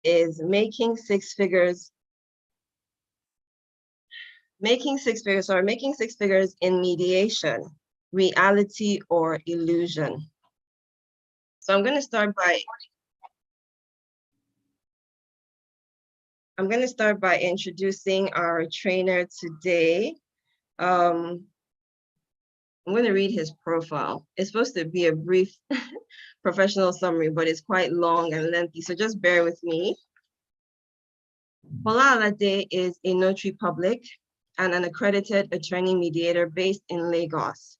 is making six figures in mediation, reality or illusion. So I'm going to start by introducing our trainer today. I'm going to read his profile. It's supposed to be a brief professional summary, but it's quite long and lengthy, so just bear with me. Fola Alade is a notary public and an accredited attorney mediator based in Lagos.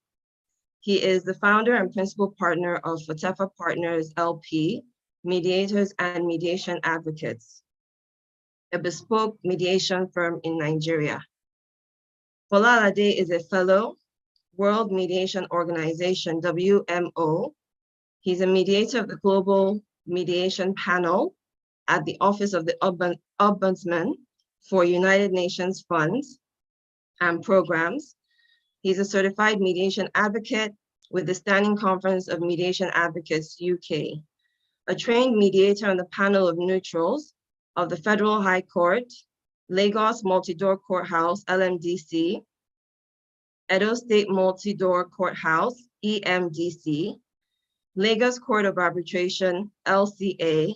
He is the founder and principal partner of Fotefa Partners LP, Mediators and Mediation Advocates, a bespoke mediation firm in Nigeria. Fola Alade is a fellow, World Mediation Organization, WMO. He's a mediator of the Global Mediation Panel at the Office of the Ombudsman for United Nations Funds and Programs. He's a certified mediation advocate with the Standing Conference of Mediation Advocates UK, a trained mediator on the panel of neutrals of the Federal High Court, Lagos Multi-Door Courthouse, LMDC, Edo State Multi-Door Courthouse, EMDC, Lagos Court of Arbitration, LCA,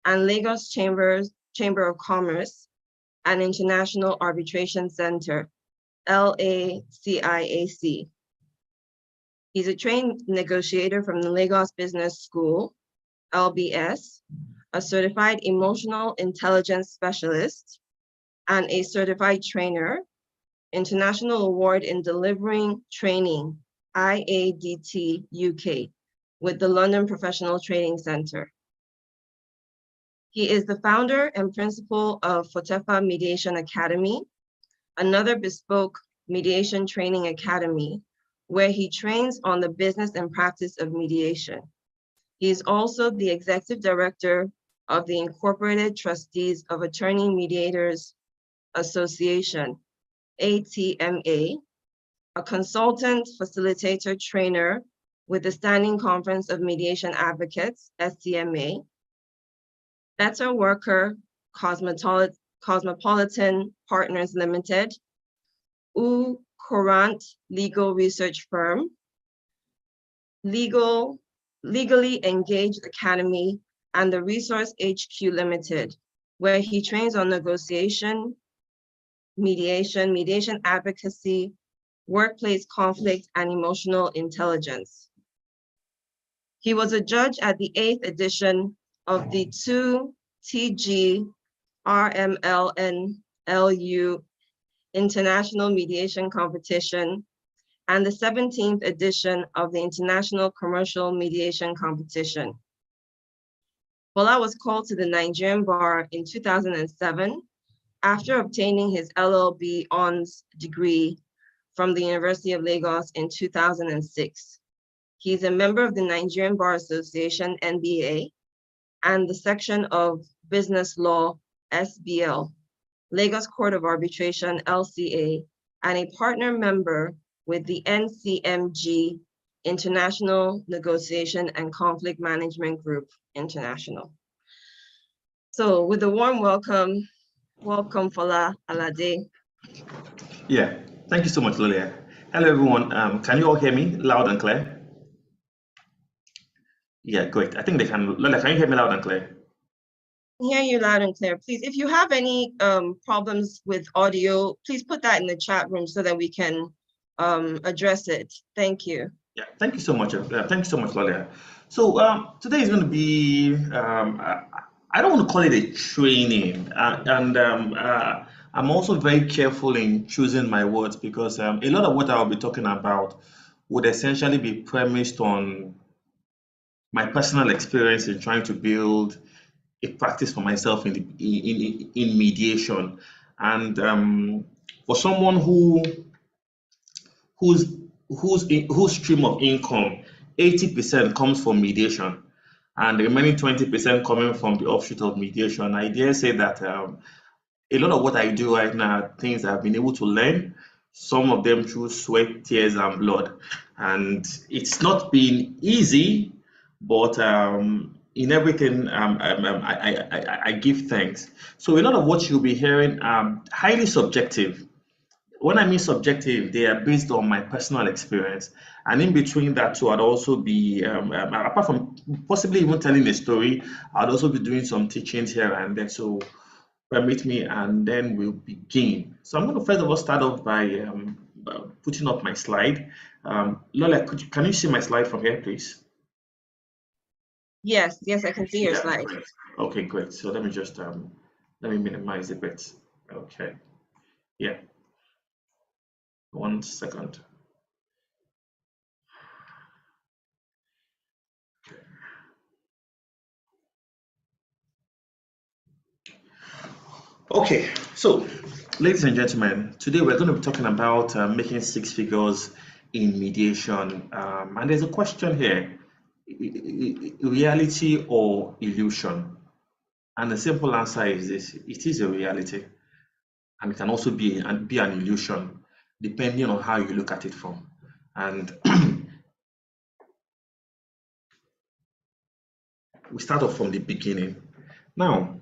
and Lagos Chamber of Commerce and International Arbitration Center, LACIAC. He's a trained negotiator from the Lagos Business School, LBS, a certified emotional intelligence specialist, and a certified trainer, International Award in Delivering Training, IADT UK, with the London Professional Training Center. He is the founder and principal of Fotefa Mediation Academy, another bespoke mediation training academy, where he trains on the business and practice of mediation. He is also the executive director of the Incorporated Trustees of Attorney Mediators Association, ATMA, a consultant, facilitator, trainer with the Standing Conference of Mediation Advocates, SCMA, better worker, Cosmopolitan Partners Limited, U Courant Legal Research Firm, Legally Engaged Academy, and the Resource HQ Limited, where he trains on negotiation, mediation advocacy, workplace conflict, and emotional intelligence. He was a judge at the 8th edition of the 2TG RMLNLU International Mediation Competition and the 17th edition of the International Commercial Mediation Competition. Fola was called to the Nigerian bar in 2007 after obtaining his LLB Hons degree from the University of Lagos in 2006. He's a member of the Nigerian Bar Association, NBA, and the section of Business Law, SBL, Lagos Court of Arbitration, LCA, and a partner member with the NCMG, International Negotiation and Conflict Management Group, International. So with a warm welcome Fola Alade. Yeah, thank you so much, Lolia. Hello, everyone. Can you all hear me loud and clear? Yeah, great. I think they can. Lola, can you hear me loud and clear? I hear you loud and clear. Please, if you have any problems with audio, please put that in the chat room so that we can address it. Thank you. Yeah, thank you so much. Thank you so much, Lolia. So today is going to be, I don't want to call it a training, I'm also very careful in choosing my words because a lot of what I'll be talking about would essentially be premised on my personal experience in trying to build a practice for myself in mediation, and for someone whose stream of income 80% comes from mediation, and the remaining 20% coming from the offshoot of mediation. I dare say that a lot of what I do right now are things I've been able to learn, some of them through sweat, tears, and blood. And it's not been easy, but in everything, I give thanks. So a lot of what you'll be hearing are highly subjective. When I mean subjective, they are based on my personal experience. And in between that too, I'd also be, apart from possibly even telling a story, I'd also be doing some teachings here and there. So permit me, and then we'll begin. So I'm going to first of all start off by putting up my slide. Lola, can you see my slide from here, please? Yes, I can see your Yeah, slide. great. Okay, great. So let me just let me minimize a bit. Okay, yeah, 1 second. Okay, so ladies and gentlemen, today we're going to be talking about making six figures in mediation. And there's a question here, reality or illusion? And the simple answer is this: it is a reality, and it can also be an illusion, depending on how you look at it from. And we start off from the beginning. Now,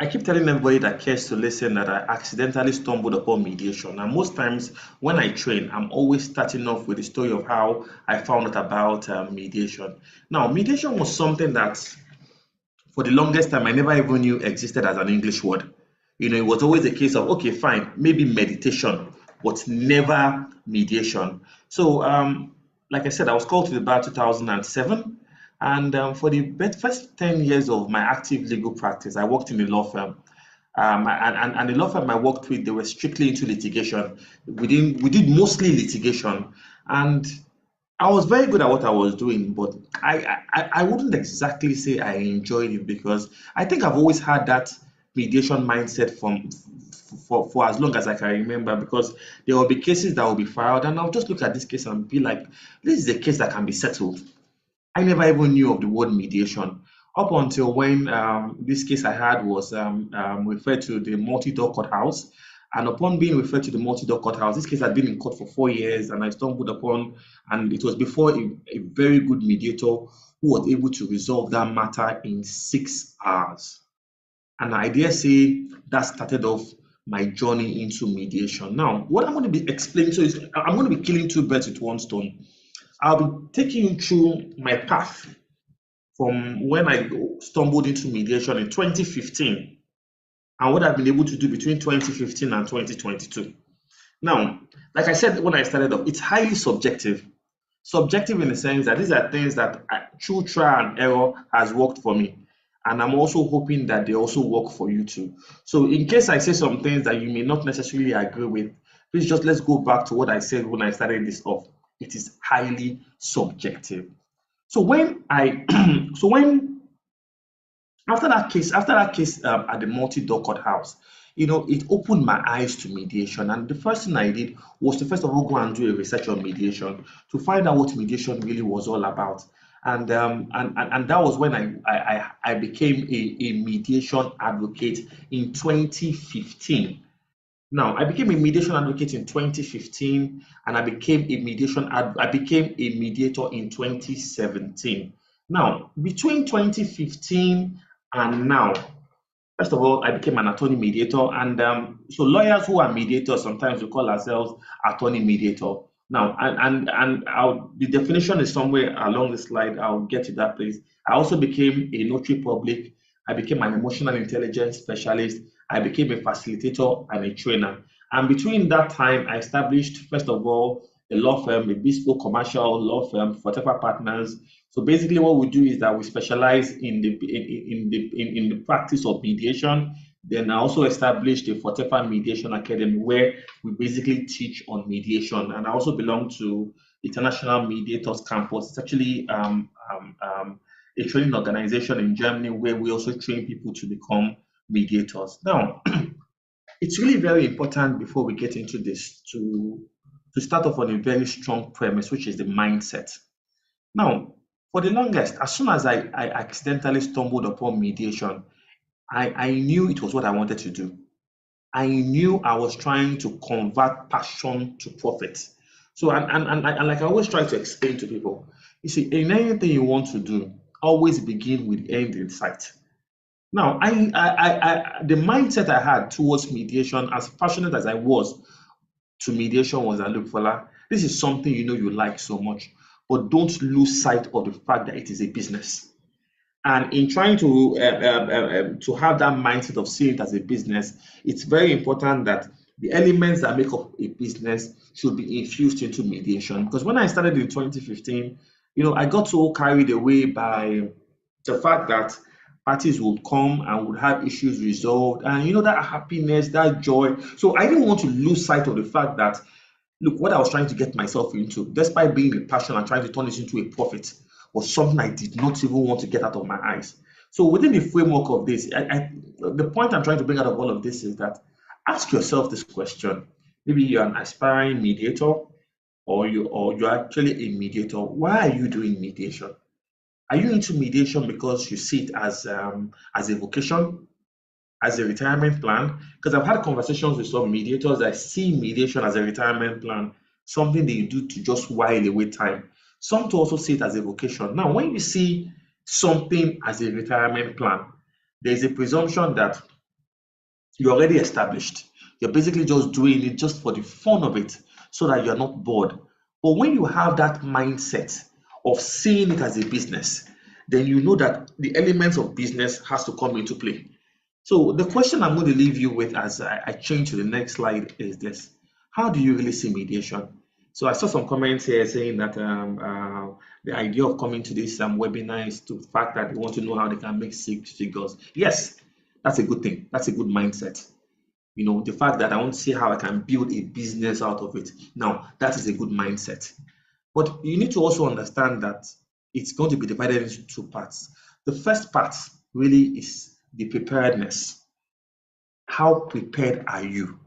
I keep telling everybody that cares to listen that I accidentally stumbled upon mediation. And most times when I train, I'm always starting off with the story of how I found out about mediation. Now, mediation was something that for the longest time I never even knew existed as an English word. You know, it was always a case of, okay, fine, maybe meditation, but never mediation. So, like I said, I was called to the bar 2007. And for the first 10 years of my active legal practice, I worked in a law firm. And the law firm I worked with, they were strictly into litigation. We did mostly litigation. And I was very good at what I was doing, but I wouldn't exactly say I enjoyed it, because I think I've always had that mediation mindset for as long as I can remember, because there will be cases that will be filed and I'll just look at this case and be like, this is a case that can be settled. I never even knew of the word mediation up until when this case I had was referred to the multi-door courthouse. And upon being referred to the multi-door courthouse, this case had been in court for 4 years, and I stumbled upon, and it was before a very good mediator who was able to resolve that matter in 6 hours. And I dare say that started off my journey into mediation. Now, what I'm going to be explaining, I'm going to be killing two birds with one stone. I'll be taking you through my path from when I stumbled into mediation in 2015 and what I've been able to do between 2015 and 2022. Now, like I said when I started off, it's highly subjective. Subjective in the sense that these are things that through trial and error has worked for me. And I'm also hoping that they also work for you too. So in case I say some things that you may not necessarily agree with, please just let's go back to what I said when I started this off. It is highly subjective. So when I, so when after that case at the multi-door courthouse, you know, it opened my eyes to mediation. And the first thing I did was to first of all go and do a research on mediation to find out what mediation really was all about. And that was when I became a mediation advocate in 2015. Now, I became a mediation advocate in 2015, and I became a mediator in 2017. Now, between 2015 and now, first of all, I became an attorney mediator, and so lawyers who are mediators sometimes we call ourselves attorney mediator. Now, the definition is somewhere along the slide. I'll get to that place. I also became a notary public. I became an emotional intelligence specialist. I became a facilitator and a trainer. And between that time, I established, first of all, a law firm, a bespoke commercial law firm, Fortefa Partners. So basically, what we do is that we specialize in the practice of mediation. Then I also established a Fortefa Mediation Academy where we basically teach on mediation. And I also belong to International Mediators Campus. It's actually a training organization in Germany where we also train people to become mediators. Now, it's really very important before we get into this to start off on a very strong premise, which is the mindset. Now, for the longest, as soon as I accidentally stumbled upon mediation, I knew it was what I wanted to do. I knew I was trying to convert passion to profit. So, and like I always try to explain to people, you see, in anything you want to do, always begin with the end in sight. Now, the mindset I had towards mediation, as passionate as I was to mediation, was that, look, Fola, this is something you like so much, but don't lose sight of the fact that it is a business. And in trying to have that mindset of seeing it as a business, it's very important that the elements that make up a business should be infused into mediation. Because when I started in 2015, I got so carried away by the fact that parties would come and would have issues resolved, and that happiness, that joy. So I didn't want to lose sight of the fact that, look, what I was trying to get myself into, despite being a passion and trying to turn this into a profit, was something I did not even want to get out of my eyes. So within the framework of this, the point I'm trying to bring out of all of this is that ask yourself this question. Maybe you're an aspiring mediator, or you're actually a mediator. Why are you doing mediation? Are you into mediation because you see it as a vocation, as a retirement plan? Because I've had conversations with some mediators that see mediation as a retirement plan, something they do to just while away time. Some to also see it as a vocation. Now, when you see something as a retirement plan, there's a presumption that you're already established. You're basically just doing it just for the fun of it, so that you're not bored. But when you have that mindset of seeing it as a business, then you know that the elements of business has to come into play. So the question I'm going to leave you with as I change to the next slide is this: how do you really see mediation? So I saw some comments here saying that the idea of coming to this webinar is to the fact that they want to know how they can make six figures. Yes, that's a good thing. That's a good mindset. The fact that I want to see how I can build a business out of it. Now, that is a good mindset. But you need to also understand that it's going to be divided into two parts. The first part really is the preparedness. How prepared are you?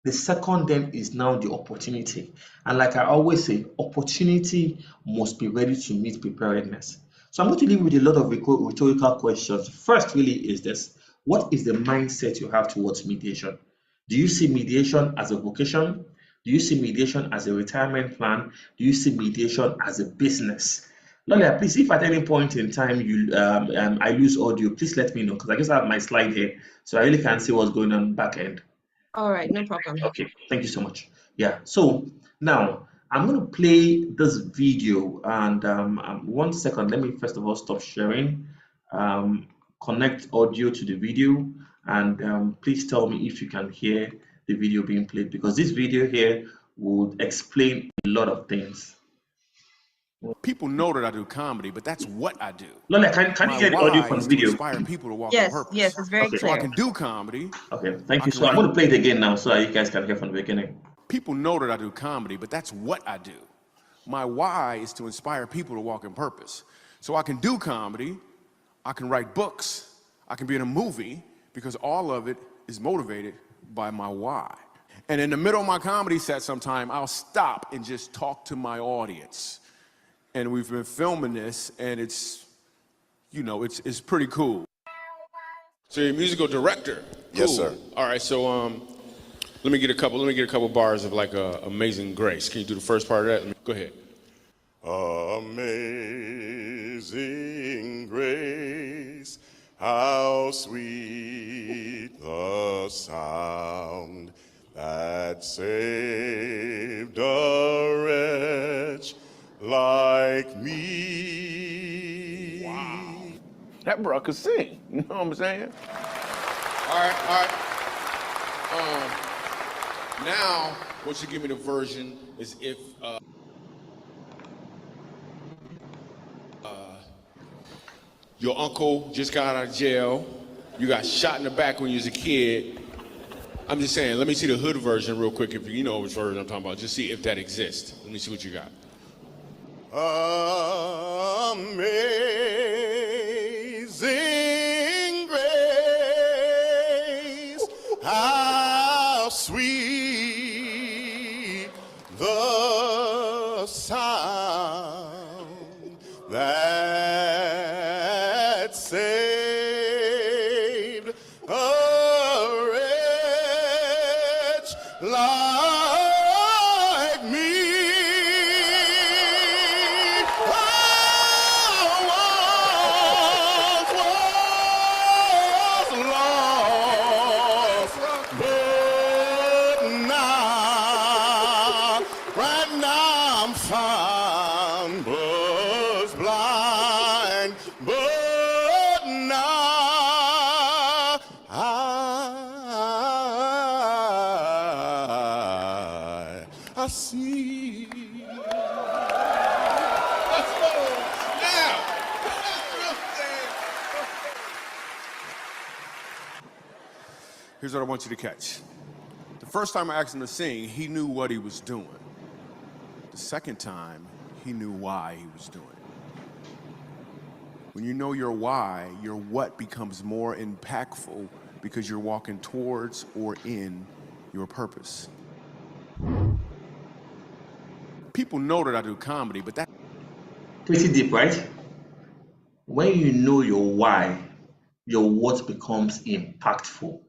The second then is now the opportunity. And like I always say, opportunity must be ready to meet preparedness. So I'm going to leave you with a lot of rhetorical questions. First really is this: what is the mindset you have towards mediation? Do you see mediation as a vocation? Do you see mediation as a retirement plan? Do you see mediation as a business? Lolia, please, if at any point in time I lose audio, please let me know, because I just have my slide here, so I really can't see what's going on back end. All right, no problem. Okay, thank you so much. Yeah, so now I'm going to play this video, and 1 second, let me first of all stop sharing, connect audio to the video, and please tell me if you can hear the video being played, because this video here would explain a lot of things. People know that I do comedy, but that's what I do. Lola, can you hear the audio from the video? Inspire people to walk Yes, on purpose. yes, it's very clear. So I can do comedy. Okay, thank you. So I'm going to play it again now, so you guys can hear from the beginning. People know that I do comedy, but that's what I do. My why is to inspire people to walk in purpose. So I can do comedy, I can write books, I can be in a movie, because all of it is motivated by my why. And in the middle of my comedy set sometime, I'll stop and just talk to my audience. And we've been filming this, and it's pretty cool. So you're a musical director? Cool. Yes, sir. All right, so let me get a couple bars of like Amazing Grace. Can you do the first part of that? Go ahead. Amazing grace, how sweet the sound that saved a wretch like me. Wow. That bro could sing, you know what I'm saying? All right. Now, what you give me the version is if your uncle just got out of jail, you got shot in the back when you was a kid. I'm just saying, let me see the hood version real quick, if you know which version I'm talking about. Just see if that exists. Let me see what you got. Amazing grace, how sweet the sound that saved a wretch like me. Oh, see. Let's go. Yeah. Here's what I want you to catch. The first time I asked him to sing, he knew what he was doing. The second time, he knew why he was doing it. When you know your why, your what becomes more impactful because you're walking towards or in your purpose. People know that I do comedy, but that Pretty deep, right? When you know your why, your what becomes impactful.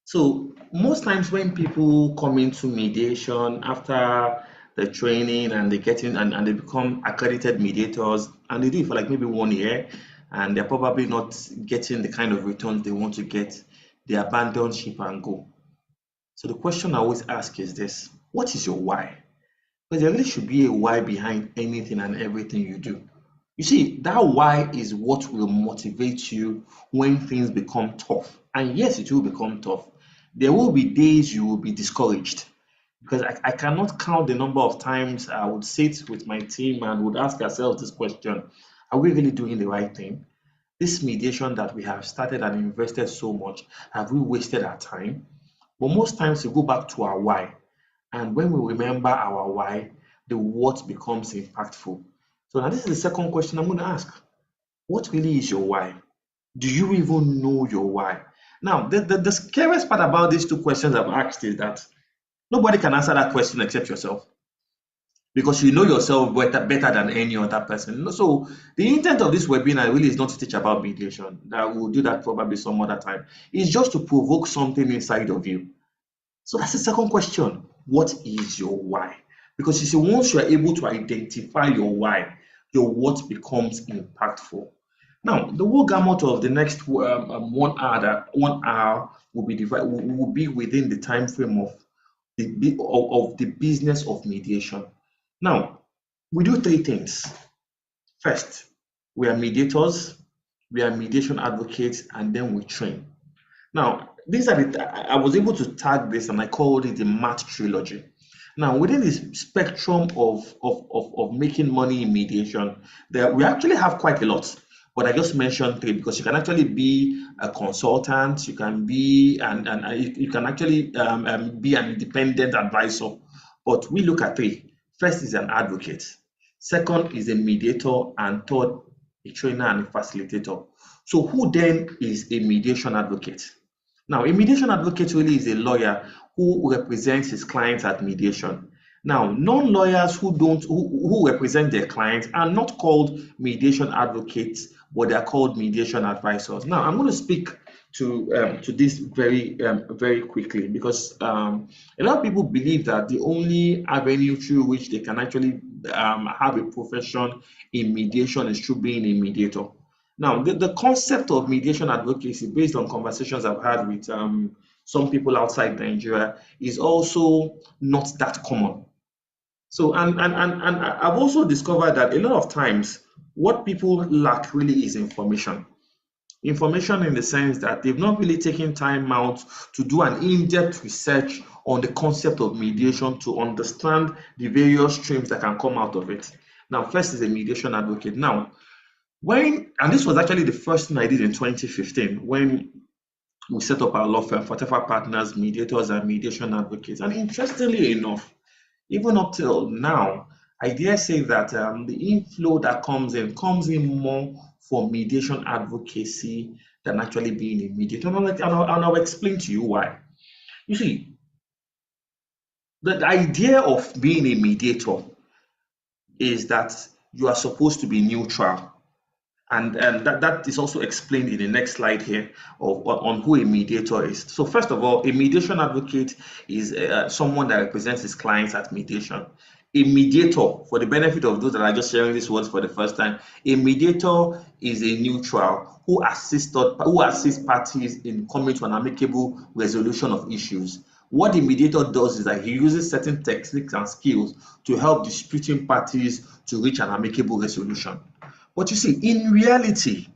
So most times when people come into mediation after the training and they get in and they become accredited mediators and they do it for like maybe 1 year and they're probably not getting the kind of returns they want to get, they abandon ship and go. So the question I always ask is this: what is your why? Because there really should be a why behind anything and everything you do. You see, that why is what will motivate you when things become tough. And yes, it will become tough. There will be days you will be discouraged because I cannot count the number of times I would sit with my team and would ask ourselves this question: are we really doing the right thing? This mediation that we have started and invested so much, have we wasted our time? But most times we go back to our why. And when we remember our why, the what becomes impactful. So now this is the second question I'm going to ask. What really is your why? Do you even know your why? Now, the scariest part about these two questions I've asked is that nobody can answer that question except yourself, because you know yourself better than any other person. So the intent of this webinar really is not to teach about mediation. That we'll do that probably some other time. It's just to provoke something inside of you. So that's the second question. What is your why? Because you see, once you are able to identify your why, your what becomes impactful. Now, the whole gamut of the next 1 hour, 1 hour will be divided, will be within the time frame of the business of mediation. Now, we do 3 things. First, we are mediators, we are mediation advocates, and then we train. Now, these are I was able to tag this and I called it the math trilogy. Now, within this spectrum of making money in mediation, we actually have quite a lot. But I just mentioned 3 because you can actually be a consultant, you can be you can actually be an independent advisor. But we look at 3. First is an advocate, second is a mediator, and third, a trainer and a facilitator. So who then is a mediation advocate? Now, a mediation advocate really is a lawyer who represents his clients at mediation. Now, non-lawyers who represent their clients are not called mediation advocates, but they are called mediation advisors. Now, I'm going to speak to this very quickly because a lot of people believe that the only avenue through which they can actually have a profession in mediation is through being a mediator. Now, the concept of mediation advocacy, based on conversations I've had with some people outside Nigeria, is also not that common. So, and I've also discovered that a lot of times, what people lack really is information. Information in the sense that they've not really taken time out to do an in-depth research on the concept of mediation to understand the various streams that can come out of it. Now, first is a mediation advocate. Now, and this was actually the first thing I did in 2015 when we set up our law firm, Whatever Partners, Mediators and Mediation Advocates. And interestingly enough, even up till now, I dare say that the inflow that comes in more for mediation advocacy than actually being a mediator. And I'll explain to you why. You see, the idea of being a mediator is that you are supposed to be neutral. And that is also explained in the next slide here on who a mediator is. So first of all, a mediation advocate is someone that represents his clients at mediation. A mediator, for the benefit of those that are just hearing these words for the first time, a mediator is a neutral who assists parties in coming to an amicable resolution of issues. What the mediator does is that he uses certain techniques and skills to help disputing parties to reach an amicable resolution. But you see, in reality,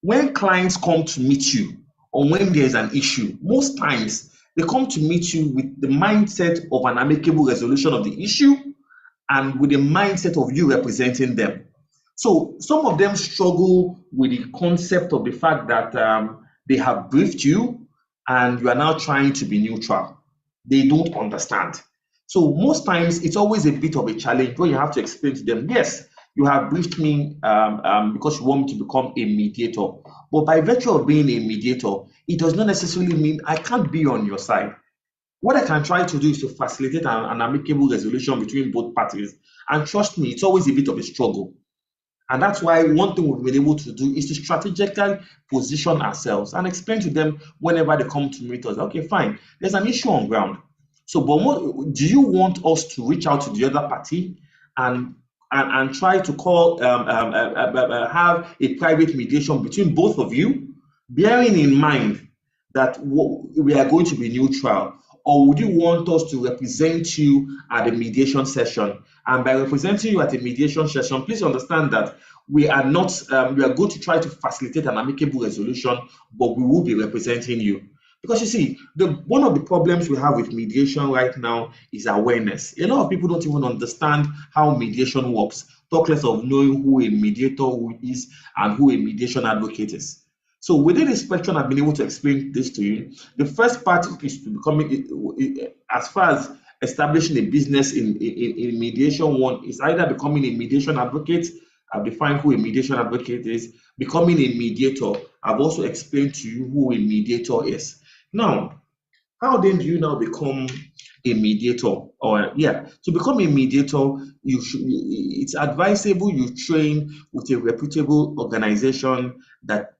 when clients come to meet you or when there's an issue, most times They come to meet you with the mindset of an amicable resolution of the issue and with the mindset of you representing them. So some of them struggle with the concept of the fact that they have briefed you and you are now trying to be neutral. They don't understand. So most times it's always a bit of a challenge where you have to explain to them, yes, you have briefed me because you want me to become a mediator. But by virtue of being a mediator, it does not necessarily mean I can't be on your side. What I can try to do is to facilitate an amicable resolution between both parties. And trust me, it's always a bit of a struggle. And that's why one thing we've been able to do is to strategically position ourselves and explain to them whenever they come to meet us, okay, fine, there's an issue on ground. So, but what, do you want us to reach out to the other party and try to call, have a private mediation between both of you, bearing in mind that we are going to be neutral? Or would you want us to represent you at the mediation session? And by representing you at a mediation session, please understand that we are not, we are going to try to facilitate an amicable resolution, but we will be representing you. Because you see, one of the problems we have with mediation right now is awareness. A lot of people don't even understand how mediation works, talk less of knowing who a mediator is and who a mediation advocate is. So within this spectrum, I've been able to explain this to you. The first part is to becoming, as far as establishing a business in mediation, one is either becoming a mediation advocate. I've defined who a mediation advocate is. Becoming a mediator, I've also explained to you who a mediator is. Now, how then do you now become a mediator? Or to become a mediator, it's advisable you train with a reputable organization that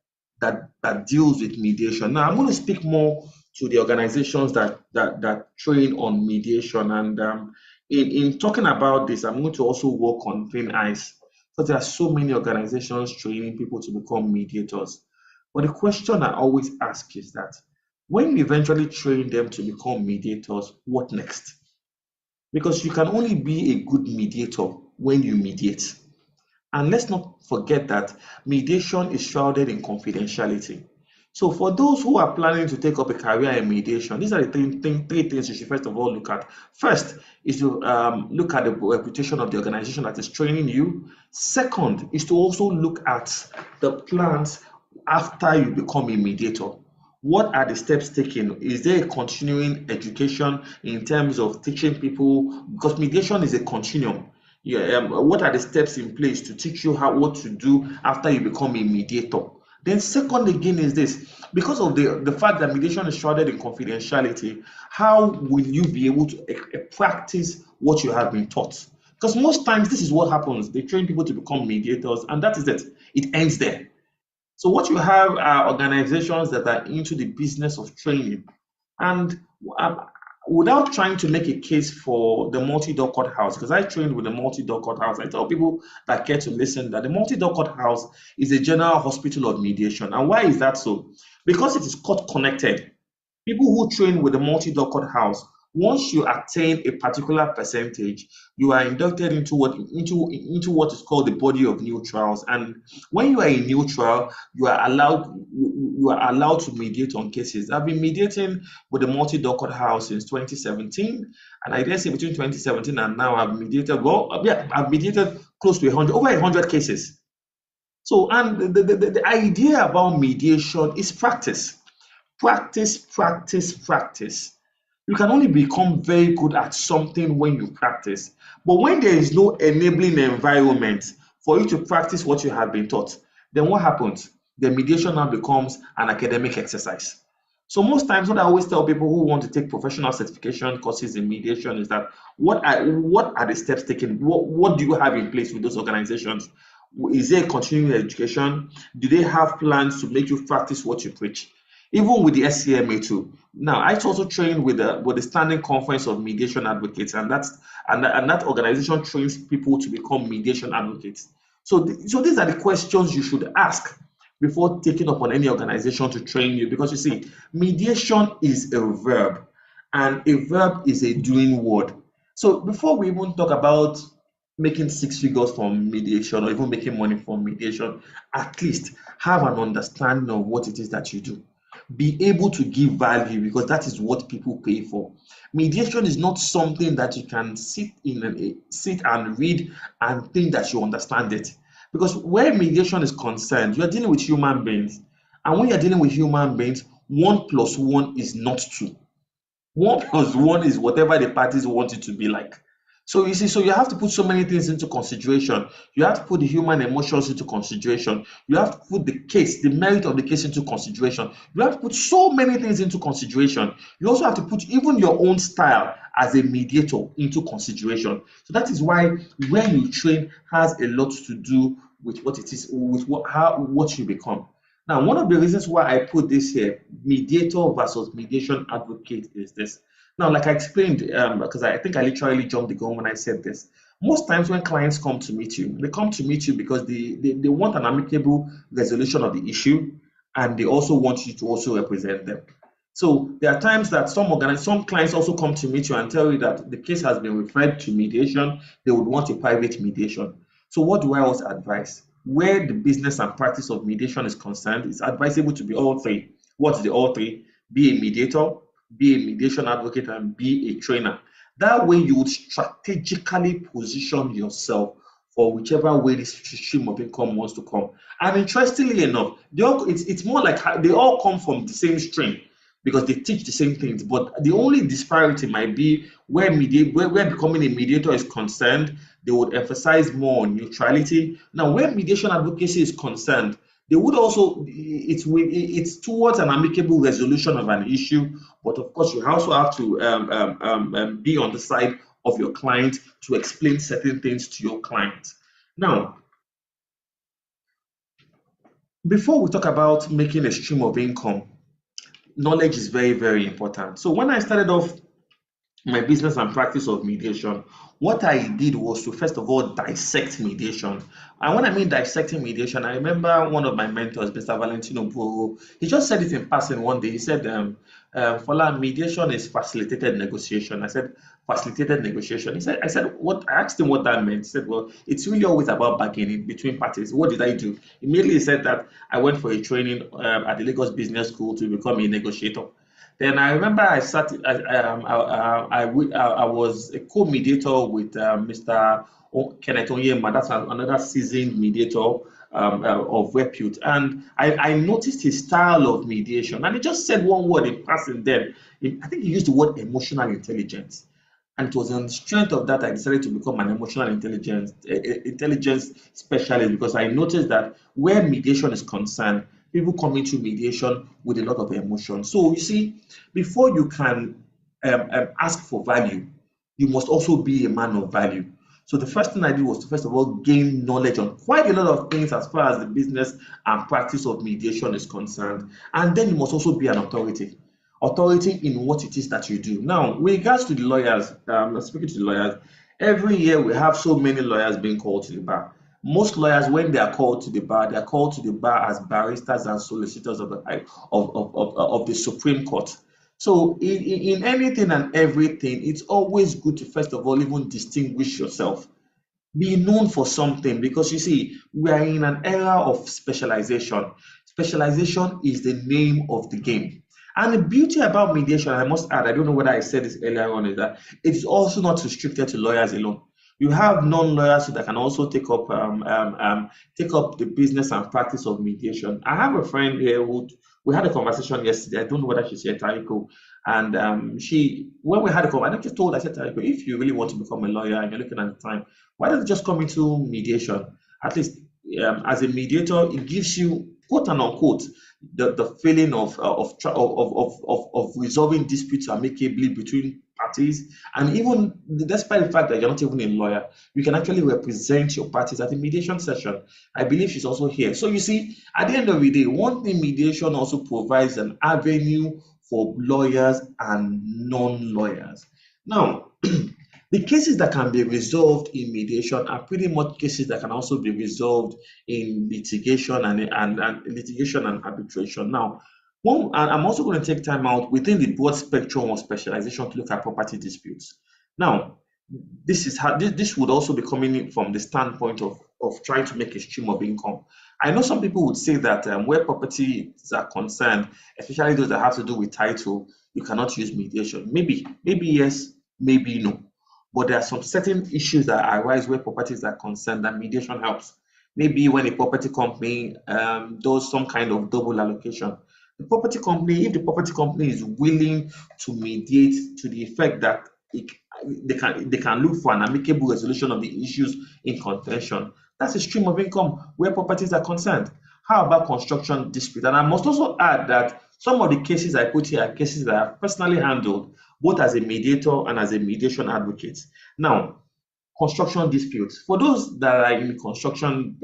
deals with mediation. Now, I'm going to speak more to the organizations that train on mediation. And in talking about this, I'm going to also work on thin ice. So there are so many organizations training people to become mediators. But the question I always ask is that when you eventually train them to become mediators, what next? Because you can only be a good mediator when you mediate. And let's not forget that mediation is shrouded in confidentiality. So for those who are planning to take up a career in mediation, these are the three things you should first of all look at. First is to look at the reputation of the organization that is training you. Second is to also look at the plans after you become a mediator. What are the steps taken? Is there a continuing education in terms of teaching people? Because mediation is a continuum. What are the steps in place to teach you what to do after you become a mediator? Then second again is this, because of the fact that mediation is shrouded in confidentiality, how will you be able to practice what you have been taught? Because most times this is what happens. They train people to become mediators and that is it. It ends there. So what you have are organizations that are into the business of training. And without trying to make a case for the multi-door courthouse, because I trained with the multi-door courthouse, I tell people that care to listen that the multi-door courthouse is a general hospital of mediation. And why is that so? Because it is court connected. People who train with the multi-door courthouse, once you attain a particular percentage, you are inducted into what is called the body of neutrals. And when you are a neutral, you are allowed to mediate on cases. I've been mediating with the multi-door courthouse since 2017, and I dare say between 2017 and now I've mediated close to over 100 cases. So, and the idea about mediation is practice. Practice. You can only become very good at something when you practice. But when there is no enabling environment for you to practice what you have been taught, then what happens? The mediation now becomes an academic exercise. So most times what I always tell people who want to take professional certification courses in mediation is that what are the steps taken? What do you have in place with those organizations? Is there continuing education? Do they have plans to make you practice what you preach? Even with the SCMA too. Now, I also train with the Standing Conference of Mediation Advocates, and that organization trains people to become mediation advocates. So these are the questions you should ask before taking up on any organization to train you, because you see, mediation is a verb, and a verb is a doing word. So before we even talk about making six figures from mediation or even making money from mediation, at least have an understanding of what it is that you do. be able to give value, because that is what people pay for. Mediation is not something that you can sit and read and think that you understand it. Because where mediation is concerned, you're dealing with human beings. And when you're dealing with human beings, 1+1 is not 2. 1+1 is whatever the parties want it to be like. So you see, so you have to put so many things into consideration. You have to put the human emotions into consideration. You have to put the case, the merit of the case into consideration. You have to put so many things into consideration. You also have to put even your own style as a mediator into consideration. So that is why where you train has a lot to do with what it is, with what you become. Now, one of the reasons why I put this here, mediator versus mediation advocate, is this. Now, like I explained, because I think I literally jumped the gun when I said this. Most times when clients come to meet you, they come to meet you because they want an amicable resolution of the issue, and they also want you to also represent them. So there are times that some clients also come to meet you and tell you that the case has been referred to mediation. They would want a private mediation. So what do I always advise? Where the business and practice of mediation is concerned, it's advisable to be all three. What's the all three? Be a mediator, be a mediation advocate, and be a trainer. That way you would strategically position yourself for whichever way this stream of income wants to come. And interestingly enough, it's more like they all come from the same stream, because they teach the same things, but the only disparity might be where becoming a mediator is concerned, they would emphasize more on neutrality. Now, where mediation advocacy is concerned, they would also, it's towards an amicable resolution of an issue, but of course, you also have to be on the side of your client to explain certain things to your client. Now, before we talk about making a stream of income, knowledge is very, very important. So when I started off my business and practice of mediation, what I did was to first of all dissect mediation. And when I mean dissecting mediation, I remember one of my mentors, Mr. Valentino Boro, he just said it in passing one day. He said, Fola, mediation is facilitated negotiation. I said, facilitated negotiation. I said, what? I asked him what that meant. He said, well, it's really always about bargaining between parties. What did I do? Immediately he said that I went for a training at the Lagos Business School to become a negotiator. Then I remember I was a co-mediator with Mr. Kenneth Onyema. That's another seasoned mediator of repute. And I noticed his style of mediation. And he just said one word in passing then. I think he used the word emotional intelligence. And it was on the strength of that I decided to become an emotional intelligence specialist, because I noticed that where mediation is concerned, people come into mediation with a lot of emotion. So you see, before you can ask for value, you must also be a man of value. So the first thing I did was to first of all gain knowledge on quite a lot of things as far as the business and practice of mediation is concerned. And then you must also be an authority in what it is that you do. Now, with regards to the lawyers, speaking to the lawyers, every year we have so many lawyers being called to the bar. Most lawyers, when they are called to the bar, they are called to the bar as barristers and solicitors of the Supreme Court. So in anything and everything, it's always good to first of all even distinguish yourself. Be known for something, because you see, we are in an era of specialization. Specialization is the name of the game. And the beauty about mediation, I must add, I don't know whether I said this earlier on, is that it is also not restricted to lawyers alone. You have non-lawyers that can also take up the business and practice of mediation. I have a friend here who we had a conversation yesterday. I don't know whether she's here, Tariko. And when we had a conversation, I just told her, I said, Tariko, if you really want to become a lawyer and you're looking at the time, why don't you just come into mediation? At least as a mediator, it gives you, quote and unquote, the feeling of resolving disputes amicably between parties. And even despite the fact that you're not even a lawyer, you can actually represent your parties at a mediation session. I believe she's also here. So you see, at the end of the day, one thing mediation also provides an avenue for lawyers and non-lawyers. Now, the cases that can be resolved in mediation are pretty much cases that can also be resolved in litigation and litigation and arbitration. Now, I'm also going to take time out within the broad spectrum of specialization to look at property disputes. Now, this would also be coming in from the standpoint of of trying to make a stream of income. I know some people would say that where properties are concerned, especially those that have to do with title, you cannot use mediation. Maybe yes, maybe no. But there are some certain issues that arise where properties are concerned that mediation helps. Maybe when a property company does some kind of double allocation, if the property company is willing to mediate to the effect that they can look for an amicable resolution of the issues in contention, that's a stream of income where properties are concerned. How about construction dispute? And I must also add that some of the cases I put here are cases that I've personally handled, both as a mediator and as a mediation advocate. Now, construction disputes. For those that are in construction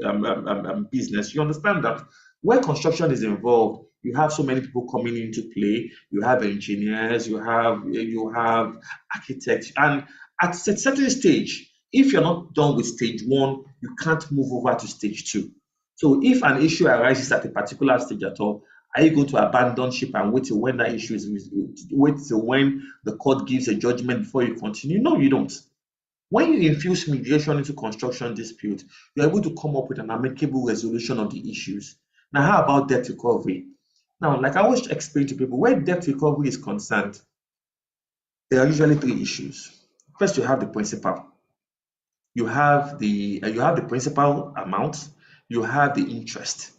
business, you understand that where construction is involved, you have so many people coming into play. You have engineers, you have architects, and at a certain stage, if you're not done with stage one, you can't move over to stage two. So if an issue arises at a particular stage at all, are you going to abandon ship and wait till when that issue wait till when the court gives a judgment before you continue? No, you don't. When you infuse mediation into construction dispute, you're able to come up with an amicable resolution of the issues. Now, how about debt recovery? Now, like I always explain to people, where debt recovery is concerned, there are usually three issues. First, you have the principal. You have the principal amount, you have the interest.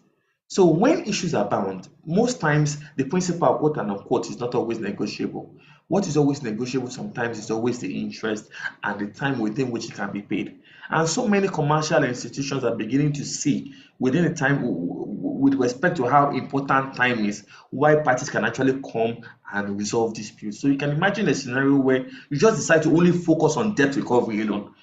So when issues are bound, most times the principal, quote and unquote, is not always negotiable. What is always negotiable sometimes is always the interest and the time within which it can be paid. And so many commercial institutions are beginning to see within the time, with respect to how important time is, why parties can actually come and resolve disputes. So you can imagine a scenario where you just decide to only focus on debt recovery alone.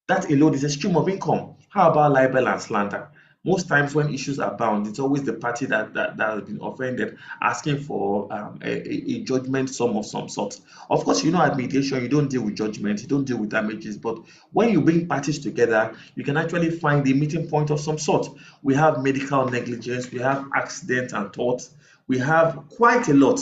That alone is a stream of income. How about libel and slander? Most times when issues are bound, it's always the party that has been offended asking for a judgment sum of some sort. Of course, at mediation, you don't deal with judgment, you don't deal with damages, but when you bring parties together, you can actually find a meeting point of some sort. We have medical negligence, we have accident and tort, we have quite a lot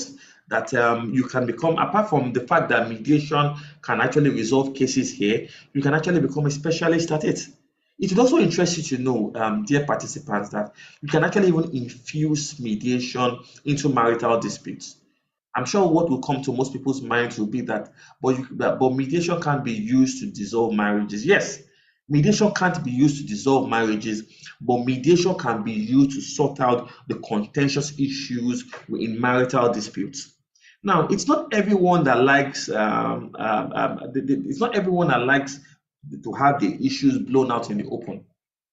that you can become, apart from the fact that mediation can actually resolve cases here, you can actually become a specialist at it. It would also interest you to know, dear participants, that you can actually even infuse mediation into marital disputes. I'm sure what will come to most people's minds will be that, but mediation can't be used to dissolve marriages. Yes, mediation can't be used to dissolve marriages, but mediation can be used to sort out the contentious issues in marital disputes. Now, it's not everyone that likes it's not everyone that likes to have the issues blown out in the open.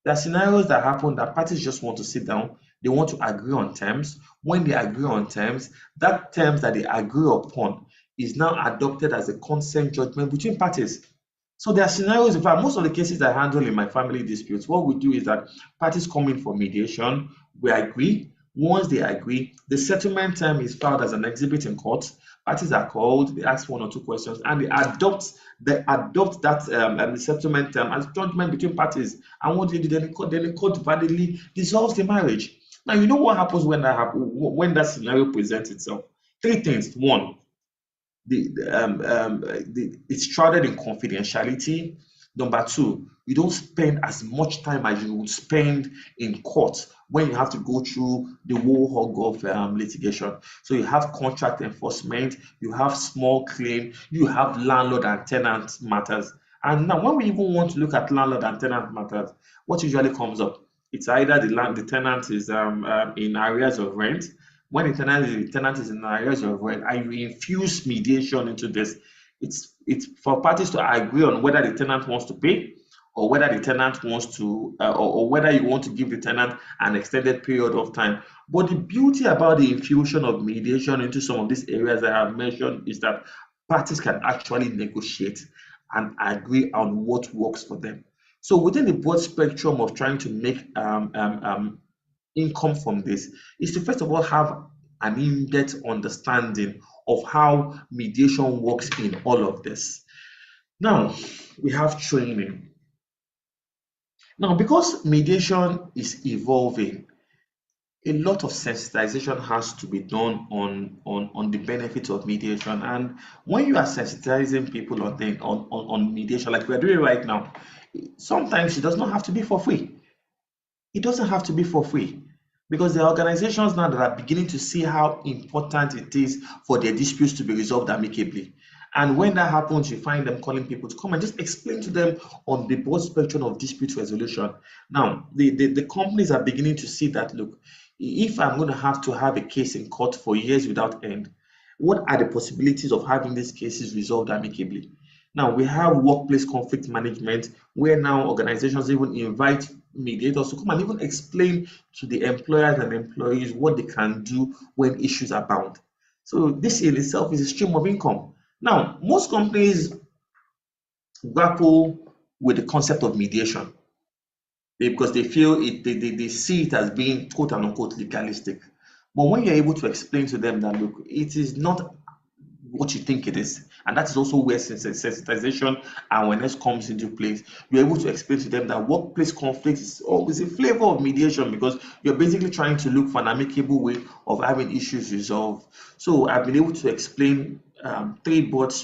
There are scenarios that happen that parties just want to sit down, they want to agree on terms. When they agree on terms, that terms that they agree upon is now adopted as a consent judgment between parties. So there are scenarios, in fact, most of the cases I handle in my family disputes, what we do is that parties come in for mediation, we agree. Once they agree, the settlement term is filed as an exhibit in court. Parties are called, they ask one or two questions, and they adopt that settlement term as judgment between parties. And what they do, then the court validly dissolves the marriage. Now, you know what happens when that scenario presents itself? Three things. One, it's shrouded in confidentiality. Number two, you don't spend as much time as you would spend in court when you have to go through the whole hog of litigation. So you have contract enforcement, you have small claim, you have landlord and tenant matters. And now when we even want to look at landlord and tenant matters, what usually comes up? It's either the tenant is in arrears of rent. When the tenant is in arrears of rent and you infuse mediation into this, it's for parties to agree on whether the tenant wants to pay, or whether the tenant wants to, or whether you want to give the tenant an extended period of time. But the beauty about the infusion of mediation into some of these areas I have mentioned is that parties can actually negotiate and agree on what works for them. So within the broad spectrum of trying to make income from this, is to first of all have an in-depth understanding of how mediation works in all of this. Now, we have training. Now, because mediation is evolving, a lot of sensitization has to be done on the benefits of mediation. And when you are sensitizing people on mediation, like we're doing right now, sometimes it does not have to be for free. It doesn't have to be for free, because there are organizations now that are beginning to see how important it is for their disputes to be resolved amicably. And when that happens, you find them calling people to come and just explain to them on the broad spectrum of dispute resolution. Now, the companies are beginning to see that, look, if I'm going to have a case in court for years without end, what are the possibilities of having these cases resolved amicably? Now, we have workplace conflict management, where now organizations even invite mediators to come and even explain to the employers and employees what they can do when issues are bound. So this in itself is a stream of income. Now, most companies grapple with the concept of mediation because they feel they see it as being quote unquote legalistic. But when you're able to explain to them that, look, it is not what you think it is, and that is also where sensitization and awareness comes into place. You're able to explain to them that workplace conflict is always a flavor of mediation, because you're basically trying to look for an amicable way of having issues resolved. So I've been able to explain three broad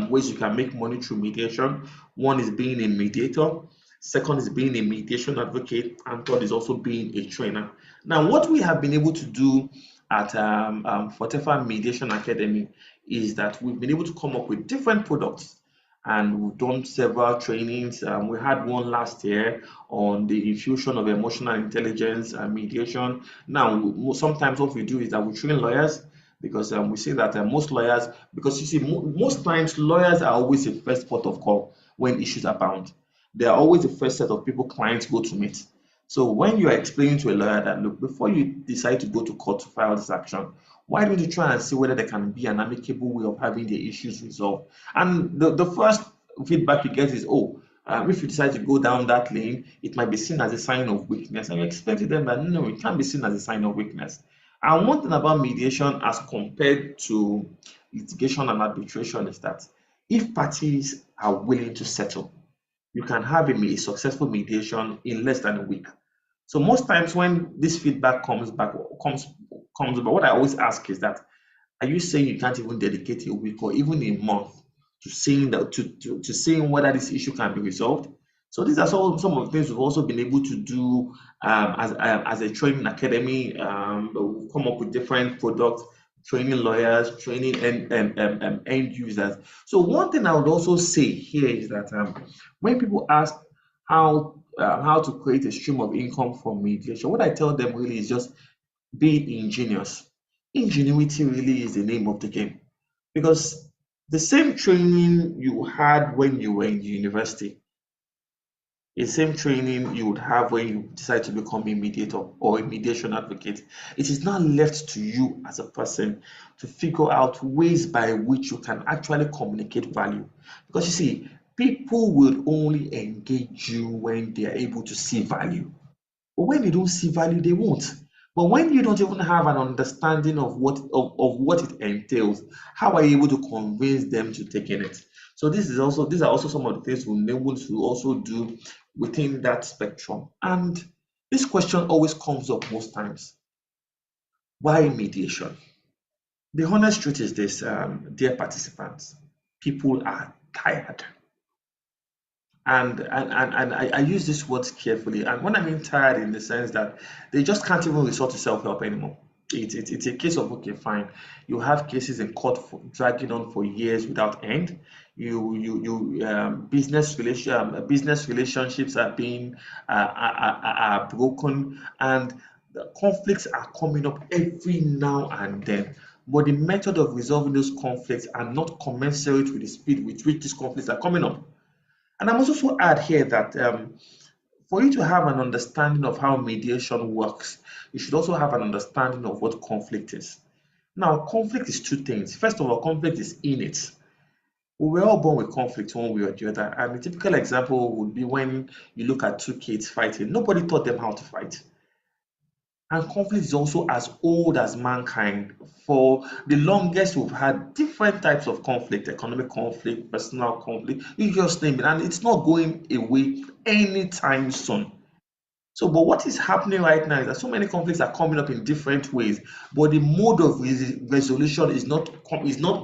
ways you can make money through mediation. One is being a mediator, second is being a mediation advocate, and third is also being a trainer. Now, what we have been able to do at Fortefa Mediation Academy is that we've been able to come up with different products, and we've done several trainings. We had one last year on the infusion of emotional intelligence and mediation. Now, sometimes what we do is that we train lawyers, because we see that most lawyers, because you see, most times lawyers are always the first port of call when issues are bound. They are always the first set of people clients go to meet. So when you are explaining to a lawyer that, look, before you decide to go to court to file this action, why don't you try and see whether there can be an amicable way of having the issues resolved? And the first feedback you get is, oh, if you decide to go down that lane, it might be seen as a sign of weakness. And you explain to them that, no, it can't be seen as a sign of weakness. And one thing about mediation as compared to litigation and arbitration is that if parties are willing to settle, you can have a successful mediation in less than a week. So most times when this feedback comes about, what I always ask is that, are you saying you can't even dedicate a week or even a month to seeing that to seeing whether this issue can be resolved? So these are some of the things we've also been able to do as a training academy. We've come up with different products, training lawyers, training end users. So one thing I would also say here is that when people ask how to create a stream of income from mediation, what I tell them really is just be ingenious. Ingenuity really is the name of the game, because the same training you had when you were in university, the same training you would have when you decide to become a mediator or a mediation advocate, it is now left to you as a person to figure out ways by which you can actually communicate value. Because you see, people will only engage you when they are able to see value. But when they don't see value, they won't. But when you don't even have an understanding of what it entails, how are you able to convince them to take in it? So these are also some of the things we'll be able to also do within that spectrum. And this question always comes up most times. Why mediation? The honest truth is this, dear participants, people are tired. And I use these words carefully. And when I mean tired, in the sense that they just can't even resort to self-help anymore. It's a case of, okay, fine. You have cases in court dragging on for years without end. Business relationships are being are broken, and the conflicts are coming up every now and then. But the method of resolving those conflicts are not commensurate with the speed with which these conflicts are coming up. And I must also add here that for you to have an understanding of how mediation works, you should also have an understanding of what conflict is. Now, conflict is two things. First of all, conflict is innate. We were all born with conflict one way or the other. And a typical example would be when you look at two kids fighting. Nobody taught them how to fight. And conflict is also as old as mankind. For the longest, we've had different types of conflict: economic conflict, personal conflict, you just name it. And it's not going away anytime soon. So, but what is happening right now is that so many conflicts are coming up in different ways, but the mode of resolution is not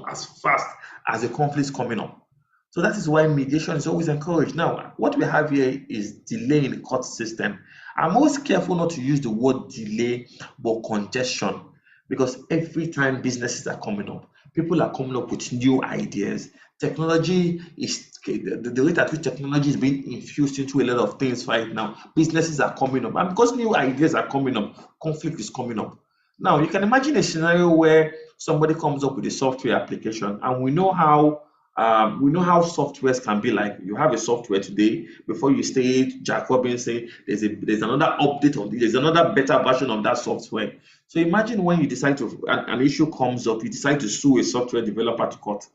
as fast as the conflicts coming up. So that is why mediation is always encouraged. Now, what we have here is delay in the court system. I'm always careful not to use the word delay, but congestion, because every time businesses are coming up, people are coming up with new ideas. Technology is the rate at which technology is being infused into a lot of things right now. Businesses are coming up, and because new ideas are coming up, conflict is coming up. Now, you can imagine a scenario where somebody comes up with a software application, and we know how softwares can be like. You have a software today, before you say Jack Robinson, there's another update on this, there's another better version of that software. So imagine when you decide to an issue comes up, you decide to sue a software developer to court,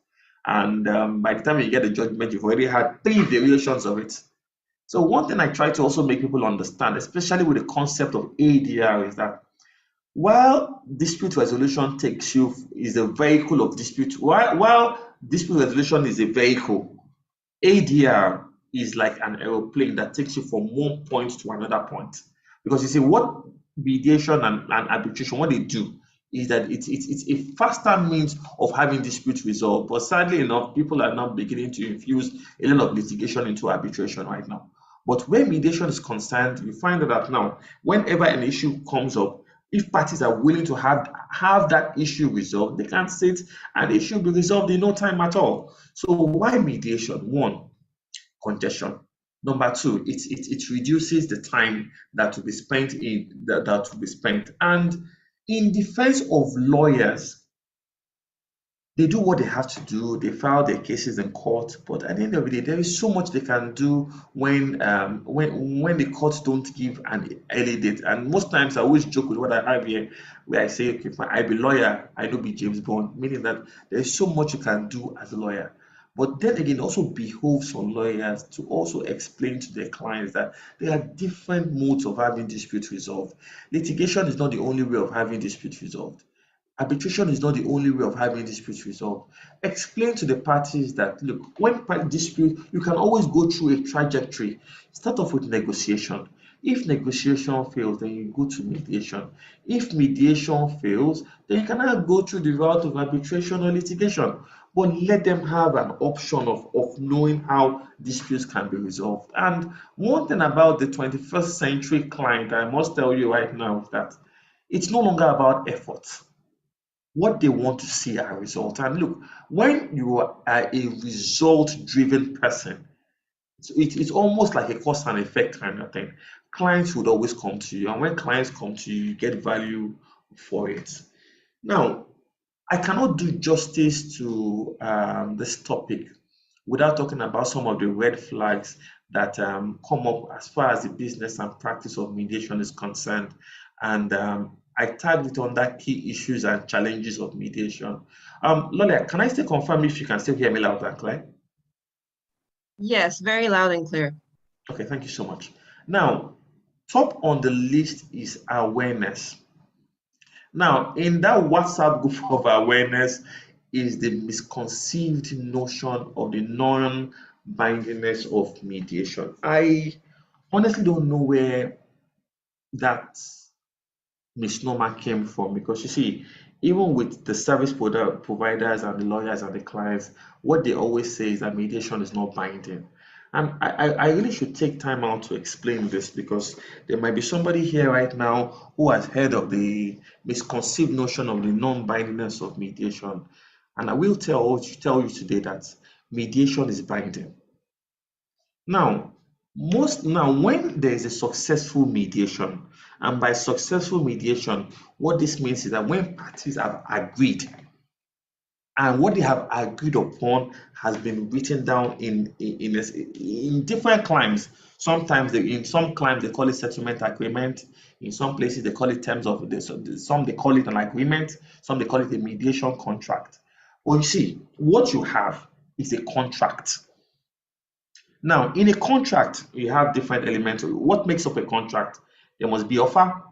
and by the time you get a judgment, you've already had 3 variations of it. So one thing I try to also make people understand, especially with the concept of ADR, is that while dispute resolution is a vehicle of dispute, while dispute resolution is a vehicle, ADR is like an aeroplane that takes you from one point to another point. Because you see, what mediation and arbitration, what they do is that it's a faster means of having dispute resolved. But sadly enough, people are now beginning to infuse a lot of litigation into arbitration right now. But where mediation is concerned, you find that now, whenever an issue comes up, if parties are willing to have that issue resolved, they can sit and the issue will be resolved in no time at all. So why mediation? One, congestion. Number two, it reduces the time that will be spent that will be spent. And in defense of lawyers, they do what they have to do. They file their cases in court, but at the end of the day, there is so much they can do when the courts don't give an early date. And most times, I always joke with what I have here, where I say, okay, fine, I be lawyer, I don't be James Bond, meaning that there is so much you can do as a lawyer. But then again, it also behoves on lawyers to also explain to their clients that there are different modes of having disputes resolved. Litigation is not the only way of having disputes resolved. Arbitration is not the only way of having disputes resolved. Explain to the parties that, look, when dispute, you can always go through a trajectory. Start off with negotiation. If negotiation fails, then you go to mediation. If mediation fails, then you can now go through the route of arbitration or litigation. But let them have an option of knowing how disputes can be resolved. And one thing about the 21st century client, I must tell you right now, is that it's no longer about effort. What they want to see are results. And look, when you are a result-driven person, it's almost like a cause and effect kind of thing. Clients would always come to you, and when clients come to you, you get value for it. Now, I cannot do justice to this topic without talking about some of the red flags that come up as far as the business and practice of mediation is concerned. And I tagged it under key issues and challenges of mediation. Lolia, can I still confirm if you can still hear me loud and clear? Yes, very loud and clear. Okay, thank you so much. Now, top on the list is awareness. Now, in that WhatsApp group of awareness is the misconceived notion of the non-bindingness of mediation. I honestly don't know where that misnomer came from, because you see, even with the service providers and the lawyers and the clients, what they always say is that mediation is not binding. And I really should take time out to explain this, because there might be somebody here right now who has heard of the misconceived notion of the non-bindingness of mediation. And I will tell you today that mediation is binding. Now, when there is a successful mediation, and by successful mediation, what this means is that when parties have agreed, and what they have agreed upon has been written down in different climes. Sometimes in some climes they call it settlement agreement. In some places they call it terms of some they call it an agreement. Some they call it a mediation contract. Well, you see, what you have is a contract. Now, in a contract, you have different elements. What makes up a contract? There must be offer,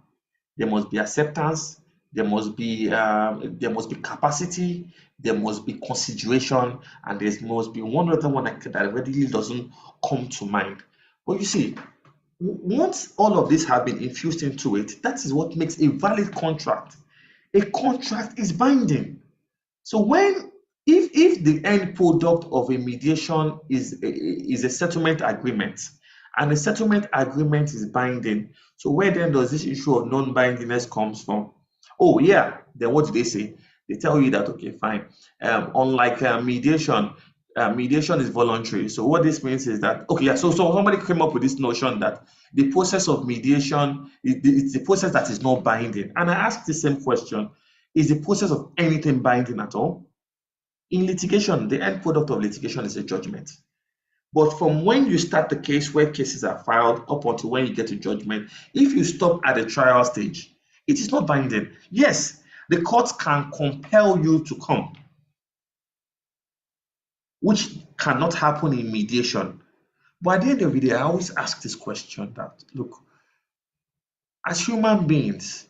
there must be acceptance, there must be capacity, there must be consideration, and there must be one other one that readily doesn't come to mind. But you see, once all of this have been infused into it, that is what makes a valid contract. A contract is binding. So if the end product of a mediation is a settlement agreement, and the settlement agreement is binding. So where then does this issue of non-bindingness comes from? Oh yeah, then what do they say? They tell you that, okay, fine. Unlike mediation is voluntary. So what this means is that, okay, yeah, so somebody came up with this notion that the process of mediation, it's the process that is not binding. And I asked the same question, is the process of anything binding at all? In litigation, the end product of litigation is a judgment. But from when you start the case, where cases are filed, up until when you get to judgment, if you stop at the trial stage, it is not binding. Yes, the courts can compel you to come, which cannot happen in mediation. But at the end of the day, I always ask this question that, look, as human beings,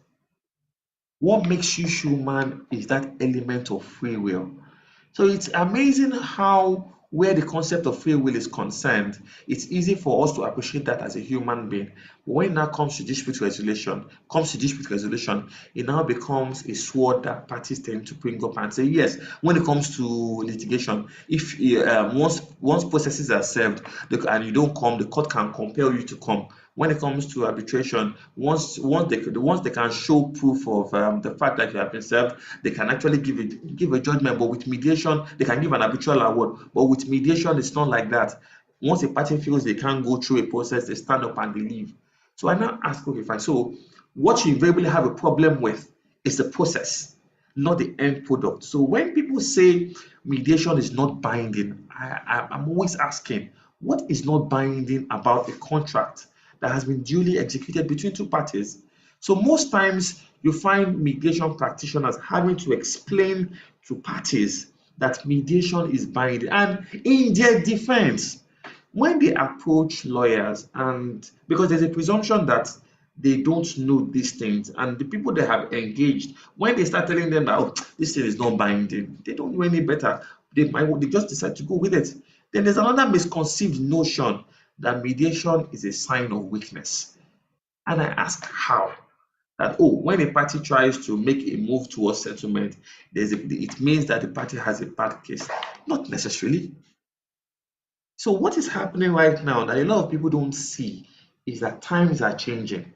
what makes you human is that element of free will. So it's amazing how, where the concept of free will is concerned, it's easy for us to appreciate that as a human being. But when it now comes to dispute resolution, it now becomes a sword that parties tend to bring up and say, yes, when it comes to litigation, if once processes are served and you don't come, the court can compel you to come. When it comes to arbitration, once they can show proof of the fact that you have been served, they can actually give a judgment. But with mediation, they can give an arbitral award. But with mediation, it's not like that. Once a party feels they can't go through a process, they stand up and they leave. So I now ask, okay, fine. So what you invariably have a problem with is the process, not the end product. So when people say mediation is not binding, I'm always asking, what is not binding about a contract that has been duly executed between two parties? So most times you find mediation practitioners having to explain to parties that mediation is binding. And in their defense, when they approach lawyers, and because there's a presumption that they don't know these things, and the people they have engaged, when they start telling them that, oh, this thing is not binding, they don't know any better. They just decide to go with it. Then there's another misconceived notion that mediation is a sign of weakness. And I ask how? That, oh, when a party tries to make a move towards settlement, it means that the party has a bad case. Not necessarily. So what is happening right now that a lot of people don't see is that times are changing.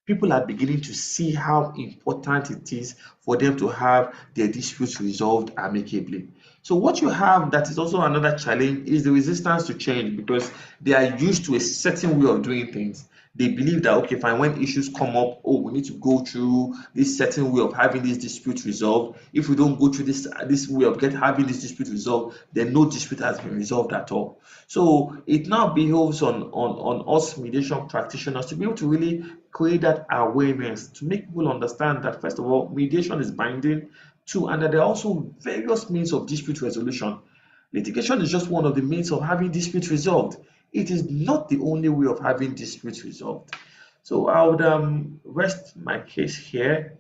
People are beginning to see how important it is for them to have their disputes resolved amicably. So what you have that is also another challenge is the resistance to change, because they are used to a certain way of doing things. They believe that, okay, fine, when issues come up, oh, we need to go through this certain way of having this dispute resolved. If we don't go through this way of having this dispute resolved, then no dispute has been resolved at all. So it now behoves on us mediation practitioners to be able to really create that awareness, to make people understand that, first of all, mediation is binding, too, and that there are also various means of dispute resolution. Litigation is just one of the means of having dispute resolved. It is not the only way of having disputes resolved. So I would rest my case here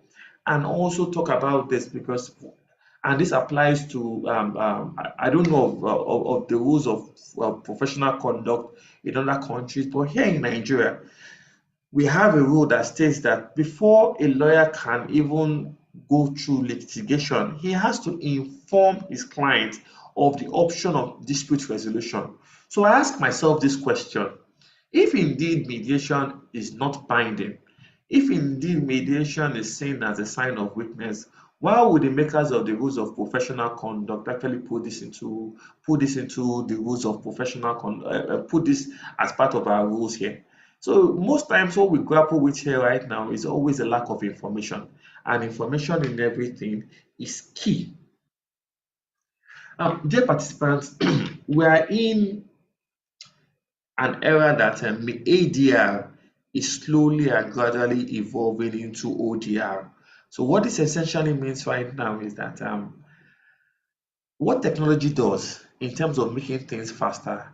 and also talk about this because, and this applies to, I don't know of the rules of professional conduct in other countries, but here in Nigeria, we have a rule that states that before a lawyer can even go through litigation, he has to inform his client of the option of dispute resolution. So I ask myself this question: if indeed mediation is not binding, if indeed mediation is seen as a sign of weakness, why would the makers of the rules of professional conduct actually put this into the rules of professional conduct, put this as part of our rules here? So most times what we grapple with here right now is always a lack of information, and information in everything is key. Dear participants, we are in an era that ADR is slowly and gradually evolving into ODR. So what this essentially means right now is that what technology does in terms of making things faster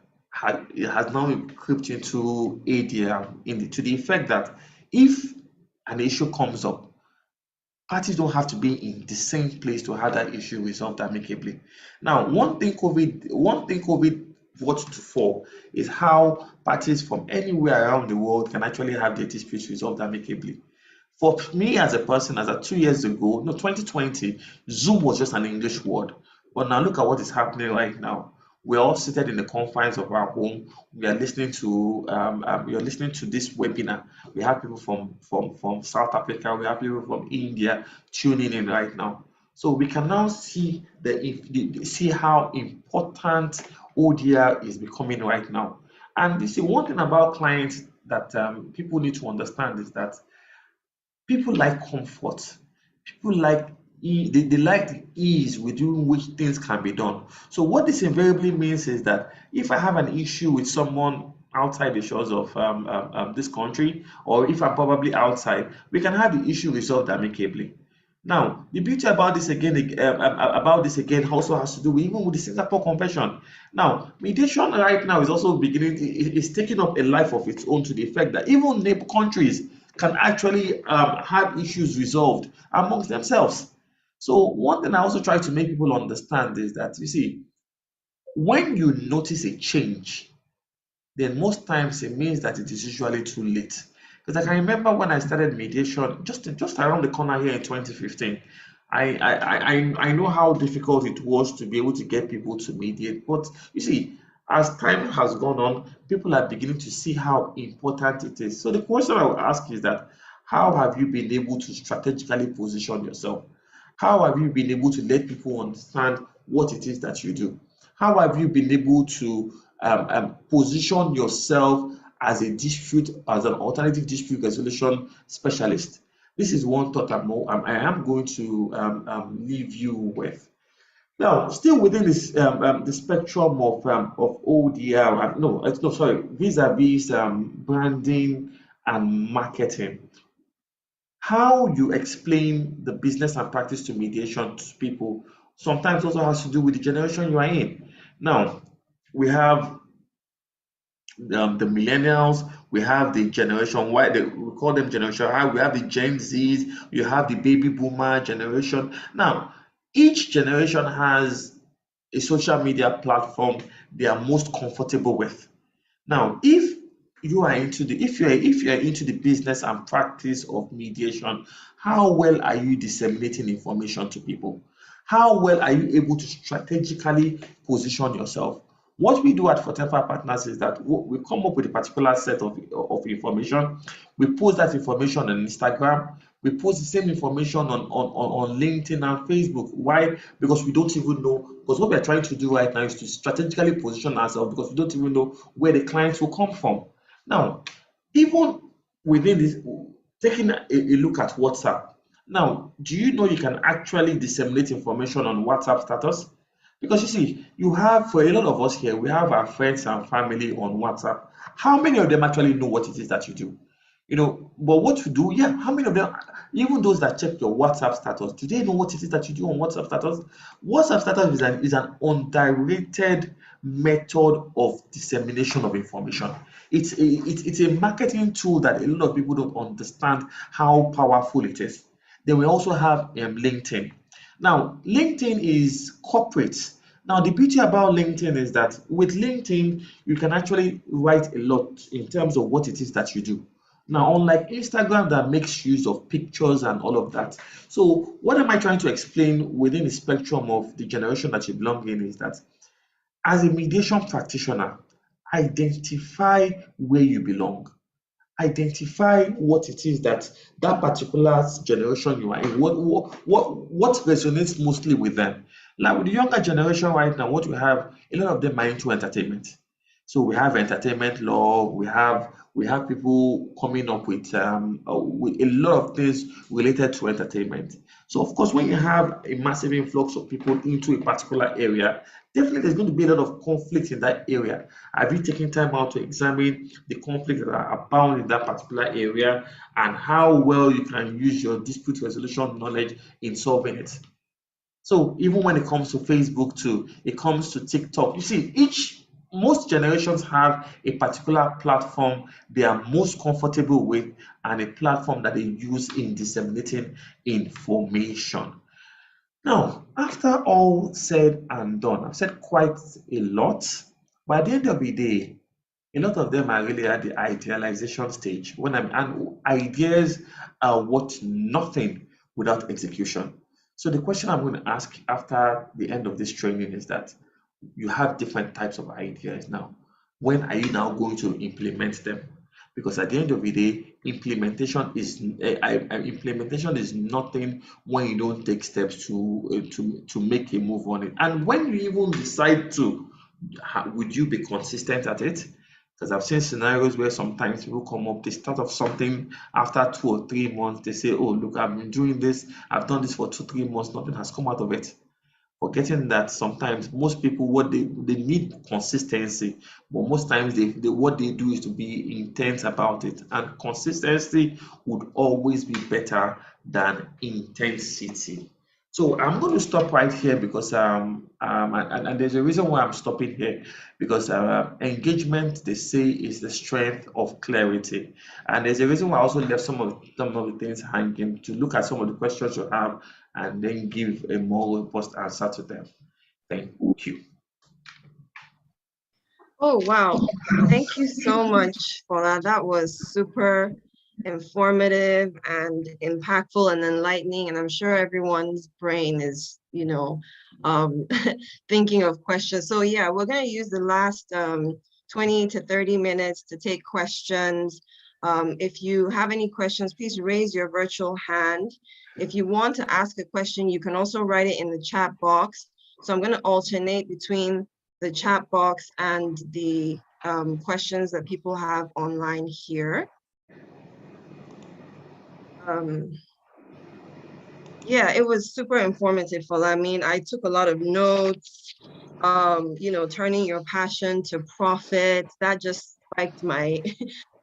it has now crept into ADR to the effect that if an issue comes up, parties don't have to be in the same place to have that issue resolved amicably. Now, one thing COVID brought to fore is how parties from anywhere around the world can actually have their disputes resolved amicably. For me as a person, as of 2 years ago, no, 2020, Zoom was just an English word. But now look at what is happening right now. We're all seated in the confines of our home. We are listening to you're listening to this webinar. We have people from South Africa. We have people from India tuning in right now. So we can now see see how important ODR is becoming right now. And you see, one thing about clients that people need to understand is that people like comfort. People like they like the ease within which things can be done. So what this invariably means is that if I have an issue with someone outside the shores of this country, or if I'm probably outside, we can have the issue resolved amicably. Now, the beauty about this again also has to do with even with the Singapore Convention. Now, mediation right now is also is taking up a life of its own to the effect that even neighbor countries can actually have issues resolved amongst themselves. So one thing I also try to make people understand is that, you see, when you notice a change, then most times it means that it is usually too late. Because I can remember when I started mediation, just around the corner here in 2015, I know how difficult it was to be able to get people to mediate. But you see, as time has gone on, people are beginning to see how important it is. So the question I will ask is that how have you been able to strategically position yourself? How have you been able to let people understand what it is that you do? How have you been able to position yourself as as an alternative dispute resolution specialist? This is one thought I am going to leave you with. Now, still within this the spectrum of ODR, no, sorry, vis-a-vis branding and marketing, how you explain the business and practice to mediation to people sometimes also has to do with the generation you are in. Now, we have the millennials, we have the generation Y, we call them generation Y, we have the Gen Zs, you have the baby boomer generation. Now, each generation has a social media platform they are most comfortable with. Now, if you are into the business and practice of mediation, how well are you disseminating information to people? How well are you able to strategically position yourself? What we do at Fortefa Partners is that we come up with a particular set of information. We post that information on Instagram. We post the same information on LinkedIn and Facebook. Why? Because we don't even know. Because what we're trying to do right now is to strategically position ourselves because we don't even know where the clients will come from. Now, even within this, taking a look at WhatsApp. Now, do you know you can actually disseminate information on WhatsApp status? Because you see, you have, for a lot of us here, we have our friends and family on WhatsApp. How many of them actually know what it is that you do? But what you do, yeah, how many of them, even those that check your WhatsApp status, do they know what it is that you do on WhatsApp status? WhatsApp status is an undirected method of dissemination of information. It's a marketing tool that a lot of people don't understand how powerful it is. Then we also have LinkedIn. Now, LinkedIn is corporate. Now, the beauty about LinkedIn is that with LinkedIn, you can actually write a lot in terms of what it is that you do. Now, unlike Instagram that makes use of pictures and all of that. So, what am I trying to explain within the spectrum of the generation that you belong in is that as a mediation practitioner, identify where you belong. Identify what it is that particular generation you are in, what resonates mostly with them. Like with the younger generation right now, what we have, a lot of them are into entertainment. So we have entertainment law, we have people coming up with a lot of things related to entertainment. So of course, when you have a massive influx of people into a particular area, definitely there's going to be a lot of conflict in that area. Have you taken time out to examine the conflicts that are abound in that particular area and how well you can use your dispute resolution knowledge in solving it? So even when it comes to Facebook too, it comes to TikTok. You see, most generations have a particular platform they are most comfortable with and a platform that they use in disseminating information. Now, after all said and done, I've said quite a lot, but at the end of the day, a lot of them are really at the idealization stage. And ideas are worth nothing without execution. So the question I'm going to ask after the end of this training is that you have different types of ideas now. When are you now going to implement them? Because at the end of the day, implementation is nothing when you don't take steps to make a move on it. And when you even decide to, would you be consistent at it? Because I've seen scenarios where sometimes people come up, they start off something after 2 or 3 months, they say, oh, look, I've been doing this, I've done this for 2, 3 months, nothing has come out of it. Forgetting that sometimes most people they need consistency, but most times they what they do is to be intense about it, and consistency would always be better than intensity. So I'm going to stop right here because and there's a reason why I'm stopping here, because engagement, they say, is the strength of clarity, and there's a reason why I also left some of the things hanging to look at some of the questions you have and then give a more robust answer to them. Thank you. Oh, wow. Thank you so much for that. That was super informative and impactful and enlightening. And I'm sure everyone's brain is, thinking of questions. So yeah, we're going to use the last 20 to 30 minutes to take questions. If you have any questions, please raise your virtual hand. If you want to ask a question, you can also write it in the chat box. So I'm going to alternate between the chat box and the questions that people have online here. Yeah, it was super informative, Fola. I mean, I took a lot of notes, turning your passion to profit. That just spiked my,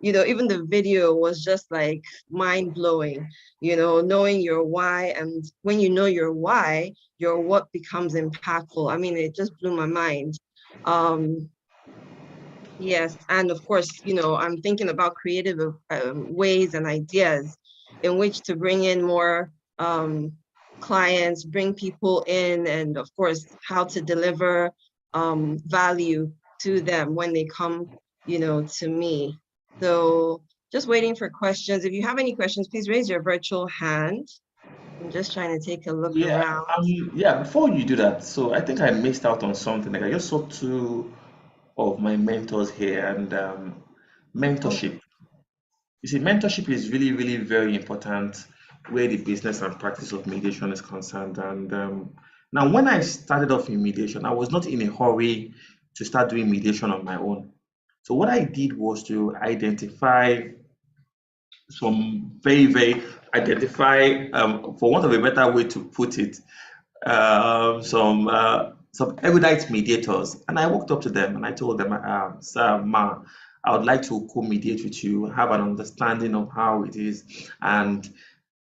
even the video was just like mind blowing, knowing your why. And when you know your why, your what becomes impactful. I mean, it just blew my mind. Yes, and of course, I'm thinking about creative ways and ideas in which to bring in more clients, bring people in, and of course, how to deliver value to them when they come, to me. So just waiting for questions. If you have any questions, please raise your virtual hand. I'm just trying to take a look Yeah, around. yeah, before you do that, so I think I missed out on something. Like I just saw two of my mentors here, and Oh, mentorship. You see, mentorship is really, really very important where the business and practice of mediation is concerned. And now, when I started off in mediation, I was not in a hurry to start doing mediation on my own. So what I did was to identify some very, very identify, for want of a better way to put it, some erudite mediators, and I walked up to them and I told them, "Sir, Ma, I would like to co-mediate with you, have an understanding of how it is, and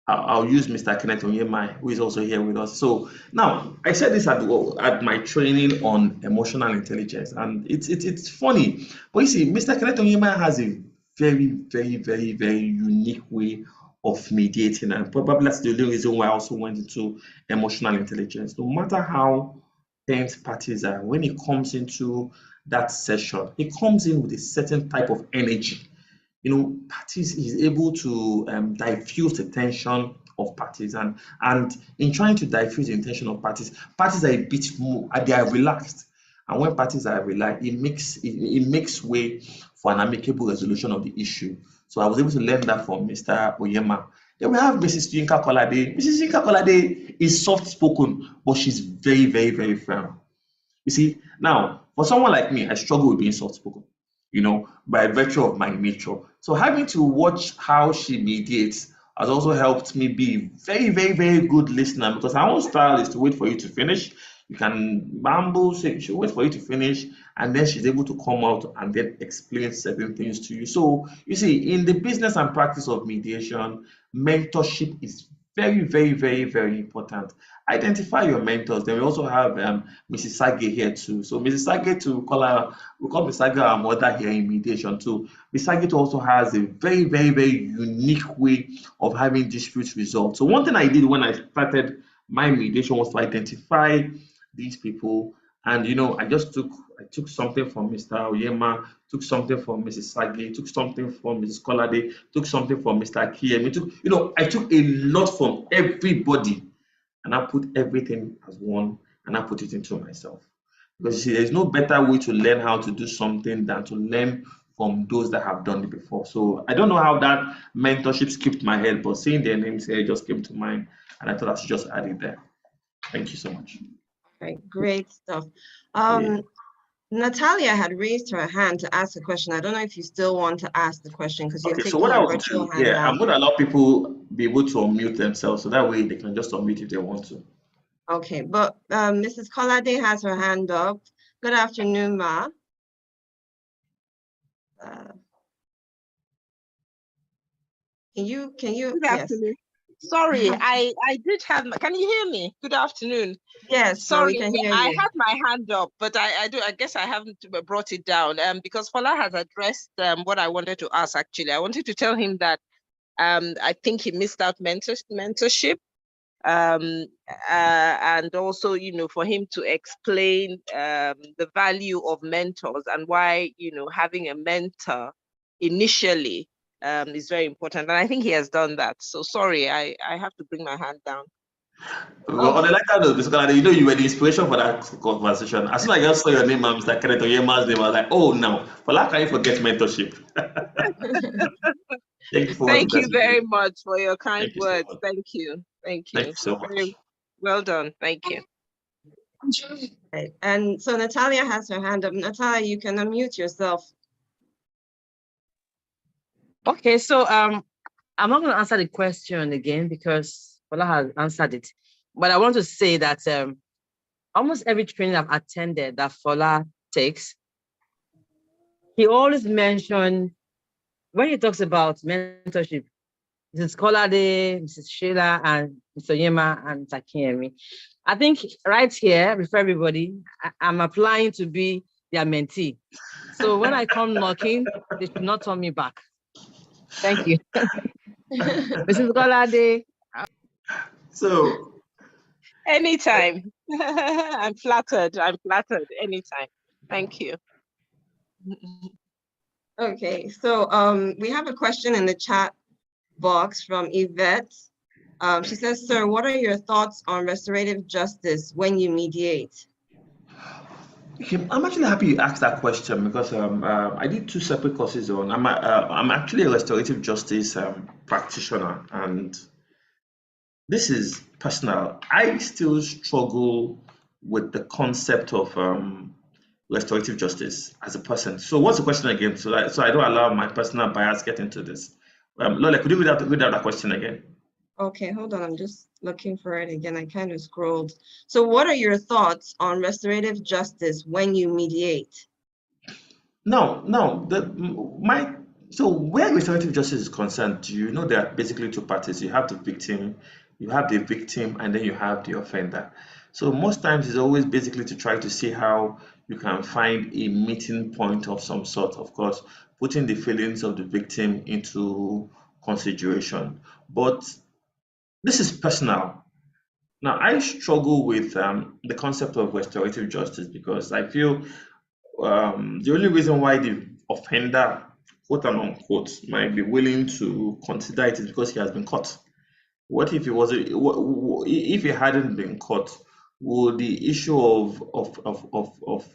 I'll use Mr. Kenneth Onyema, who is also here with us." So now I said this at my training on emotional intelligence, and it's funny, but you see, Mr. Kenneth Onyema has a very, very, very, very unique way of mediating, and probably that's the only reason why I also went into emotional intelligence. No matter how tense parties are, when it comes into that session, it comes in with a certain type of energy. Parties is able to diffuse the tension of parties, and in trying to diffuse the tension of parties are a bit more, they are relaxed, and when parties are relaxed, it makes way for an amicable resolution of the issue. So I was able to learn that from Mr. Oyema. Then we have Mrs. Yinka Kolade. Mrs. Yinka Kolade is soft spoken, but she's very, very, very firm. You see, now for someone like me, I struggle with being soft spoken, by virtue of my nature. So having to watch how she mediates has also helped me be very, very, very good listener, because our own style is to wait for you to finish. You can bamble, she'll wait for you to finish, and then she's able to come out and then explain certain things to you. So you see, in the business and practice of mediation, mentorship is very, very, very, very important. Identify your mentors. Then we also have Mrs. Sage here too. So Mrs. Sage, to call her, we call Mrs. Sage our mother here in mediation too. Mrs. Sage also has a very, very, very unique way of having disputes resolved. So one thing I did when I started my mediation was to identify these people, and I took something from Mr. Oyema, took something from Mrs. Sage, took something from Mrs. Kolade, took something from Mr. Kiem. I took a lot from everybody, and I put everything as one, and I put it into myself. Because you see, there's no better way to learn how to do something than to learn from those that have done it before. So I don't know how that mentorship skipped my head, but seeing their names here just came to mind, and I thought I should just add it there. Thank you so much. Right, great stuff. Yeah. Natalia had raised her hand to ask a question. I don't know if you still want to ask the question because you're Okay, so taking what I your will virtual do, hand yeah, I'm down. going to allow people be able to unmute themselves, so that way they can just unmute if they want to. Okay, but Mrs. Kolade has her hand up. Good afternoon, Ma. Can you, Good yes, afternoon. Sorry, I did have can you hear me? Good afternoon. yes, Ma, we Sorry, can hear I you. had my hand up, but I guess I haven't brought it down because Fola has addressed what I wanted to ask actually. I wanted to tell him that I think he missed out mentorship and also, you know, for him to explain the value of mentors and why, you know, having a mentor initially is very important. And I think he has done that. So sorry, I have to bring my hand down. Well, on the lighter note, Mr. Kalade, you know you were the inspiration for that conversation. As soon as I just saw your name and Mr. Kenneth Oyema's name, I was like, oh no, but how can you forget mentorship? Thank you for what you Thank guys you are doing. very much for your kind Thank you so words. much. Thank you. Thank Thank you. you so much. Very well done. Thank you. Right. And so Natalia has her hand up. Natalia, you can unmute yourself. Okay, so I'm not going to answer the question again because Fola has answered it. But I want to say that almost every training I've attended that Fola takes, he always mentions, when he talks about mentorship, Mrs. Kolade, Mrs. Sheila, and Mr. Yema and Mr. Kiemi. I think right here, before everybody, I'm applying to be their mentee. So when I come knocking, they should not turn me back. Thank you. Mrs. Kolade. So, Anytime. I'm flattered. I'm flattered. Anytime. Thank you. Okay, so we have a question in the chat box from Yvette. She says, sir, what are your thoughts on restorative justice when you mediate? I'm actually happy you asked that question because I did 2 separate courses on. I'm actually a restorative justice practitioner, and this is personal. I still struggle with the concept of restorative justice as a person. So, what's the question again? So I don't allow my personal bias get into this. Lola, could you read out that question again? Okay, hold on. I'm just looking for it again. I kind of scrolled. So what are your thoughts on restorative justice when you mediate? No. So where restorative justice is concerned, you know there are basically 2 parties. You have the victim, and then you have the offender. So most times it's always basically to try to see how you can find a meeting point of some sort. Of course, putting the feelings of the victim into consideration. But this is personal. Now, I struggle with the concept of restorative justice because I feel the only reason why the offender, quote and unquote, might be willing to consider it is because he has been caught. What if he was if he hadn't been caught? Would the issue of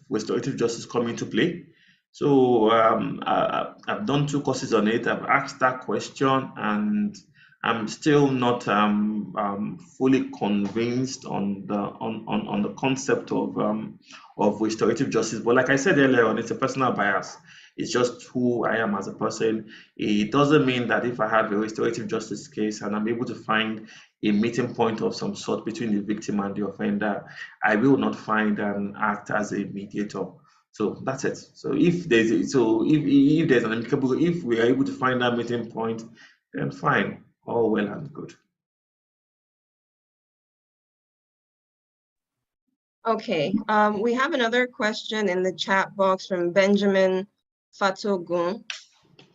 restorative justice come into play? So I've done 2 courses on it. I've asked that question, and I'm still not fully convinced on the concept of restorative justice. But like I said earlier on, it's a personal bias. It's just who I am as a person. It doesn't mean that if I have a restorative justice case and I'm able to find a meeting point of some sort between the victim and the offender, I will not find and act as a mediator. So that's it. So if there's an amicable, if we are able to find that meeting point, then fine, all well and good. Okay, we have another question in the chat box from Benjamin Fatogun.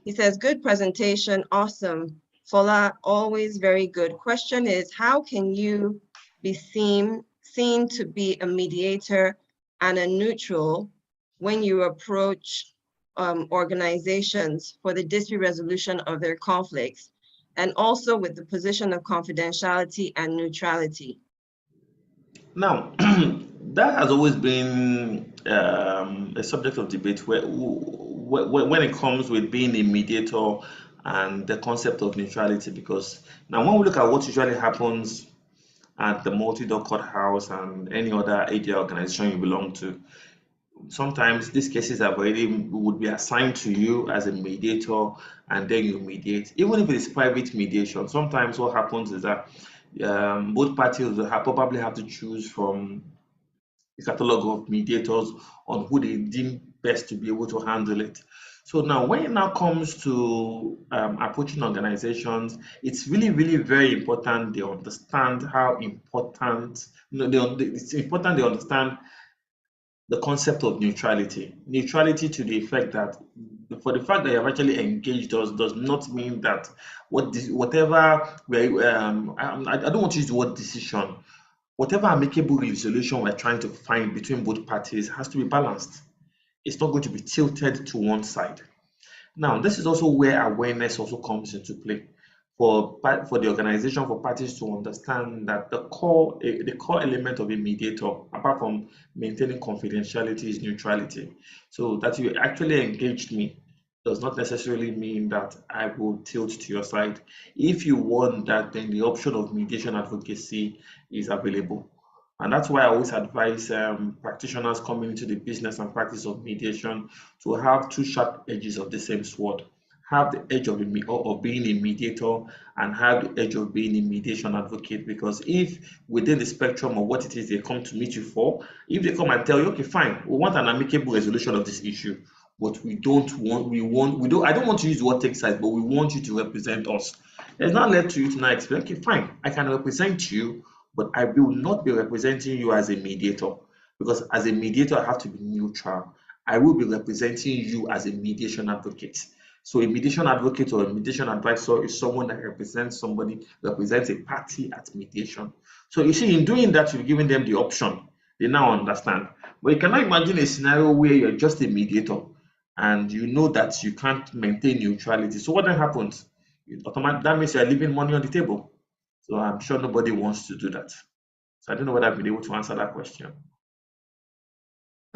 He says, good presentation, awesome. Fola, always very good. Question is, how can you be seen to be a mediator and a neutral when you approach organizations for the dispute resolution of their conflicts, and also with the position of confidentiality and neutrality? Now, that has always been a subject of debate when it comes with being a mediator and the concept of neutrality. Because now, when we look at what usually happens at the multi-door courthouse and any other ADA organization you belong to, sometimes these cases have already would be assigned to you as a mediator, and then you mediate. Even if it is private mediation, sometimes what happens is that both parties will probably have to choose from a catalog of mediators on who they deem best to be able to handle it. So now, when it now comes to approaching organizations, it's really, really very important they understand how important, it's important they understand the concept of neutrality. Neutrality to the effect that for the fact that you have actually engaged us does not mean that whatever I don't want to use the word decision. Whatever amicable resolution we're trying to find between both parties has to be balanced. It's not going to be tilted to one side. Now, this is also where awareness also comes into play for the organization, for parties to understand that the core element of a mediator, apart from maintaining confidentiality, is neutrality. So that you actually engaged me does not necessarily mean that I will tilt to your side. If you want that, then the option of mediation advocacy is available. And that's why I always advise practitioners coming into the business and practice of mediation to have two sharp edges of the same sword. Have the edge of being a mediator and have the edge of being a mediation advocate. Because if within the spectrum of what it is they come to meet you for, if they come and tell you, okay, fine, we want an amicable resolution of this issue, but I don't want to use the word take sides, but we want you to represent us. It's not led to you to now explain, okay, fine, I can represent you, but I will not be representing you as a mediator, because as a mediator, I have to be neutral. I will be representing you as a mediation advocate. So a mediation advocate or a mediation advisor is someone that represents a party at mediation. So you see, in doing that, you're giving them the option. They now understand. But you cannot imagine a scenario where you're just a mediator and you know that you can't maintain neutrality. So what then happens? That means you're leaving money on the table. So I'm sure nobody wants to do that. So I don't know whether I've been able to answer that question.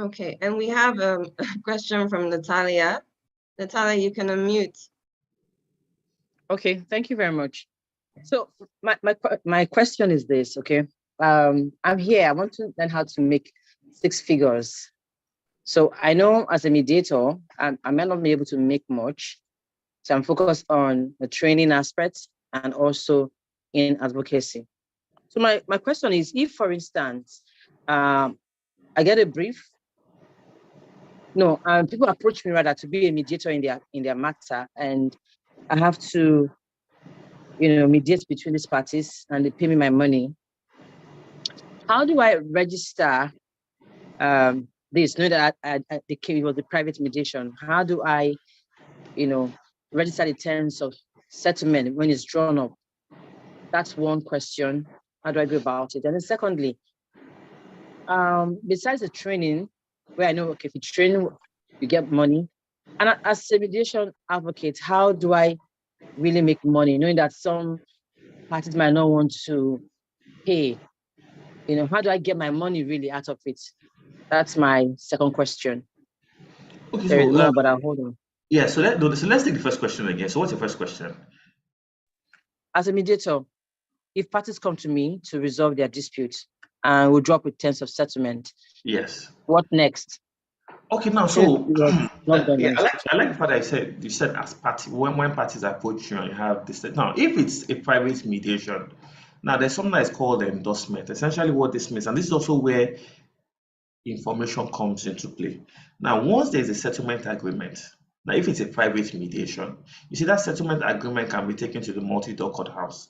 Okay, and we have a question from Natalia. Natalia, you can unmute. Okay, thank you very much. So my question is this, okay? I'm here, I want to learn how to make 6 figures. So I know as a mediator, I may not be able to make much. So I'm focused on the training aspects and also in advocacy. So my question is, if for instance, I get a brief, people approach me rather to be a mediator in their matter, and I have to, mediate between these parties, and they pay me my money. How do I register this? Knowing that it was a private mediation. How do I, register the terms of settlement when it's drawn up? That's one question. How do I go about it? And then secondly, besides the training, where I know, okay, if you train, you get money. And as a mediation advocate, how do I really make money, knowing that some parties might not want to pay? How do I get my money really out of it? That's my second question. Okay, there is more, but I'll hold on. Yeah, so let's take the first question again. So what's your first question? As a mediator, if parties come to me to resolve their disputes and we'll drop with terms of settlement, yes, what next? Okay, now so I like the part that you said as party when parties approach you and you have this. Now, if it's a private mediation, now there's something that is called endorsement. Essentially, what this means, and this is also where information comes into play. Now, once there's a settlement agreement, now if it's a private mediation, you see that settlement agreement can be taken to the multi-door courthouse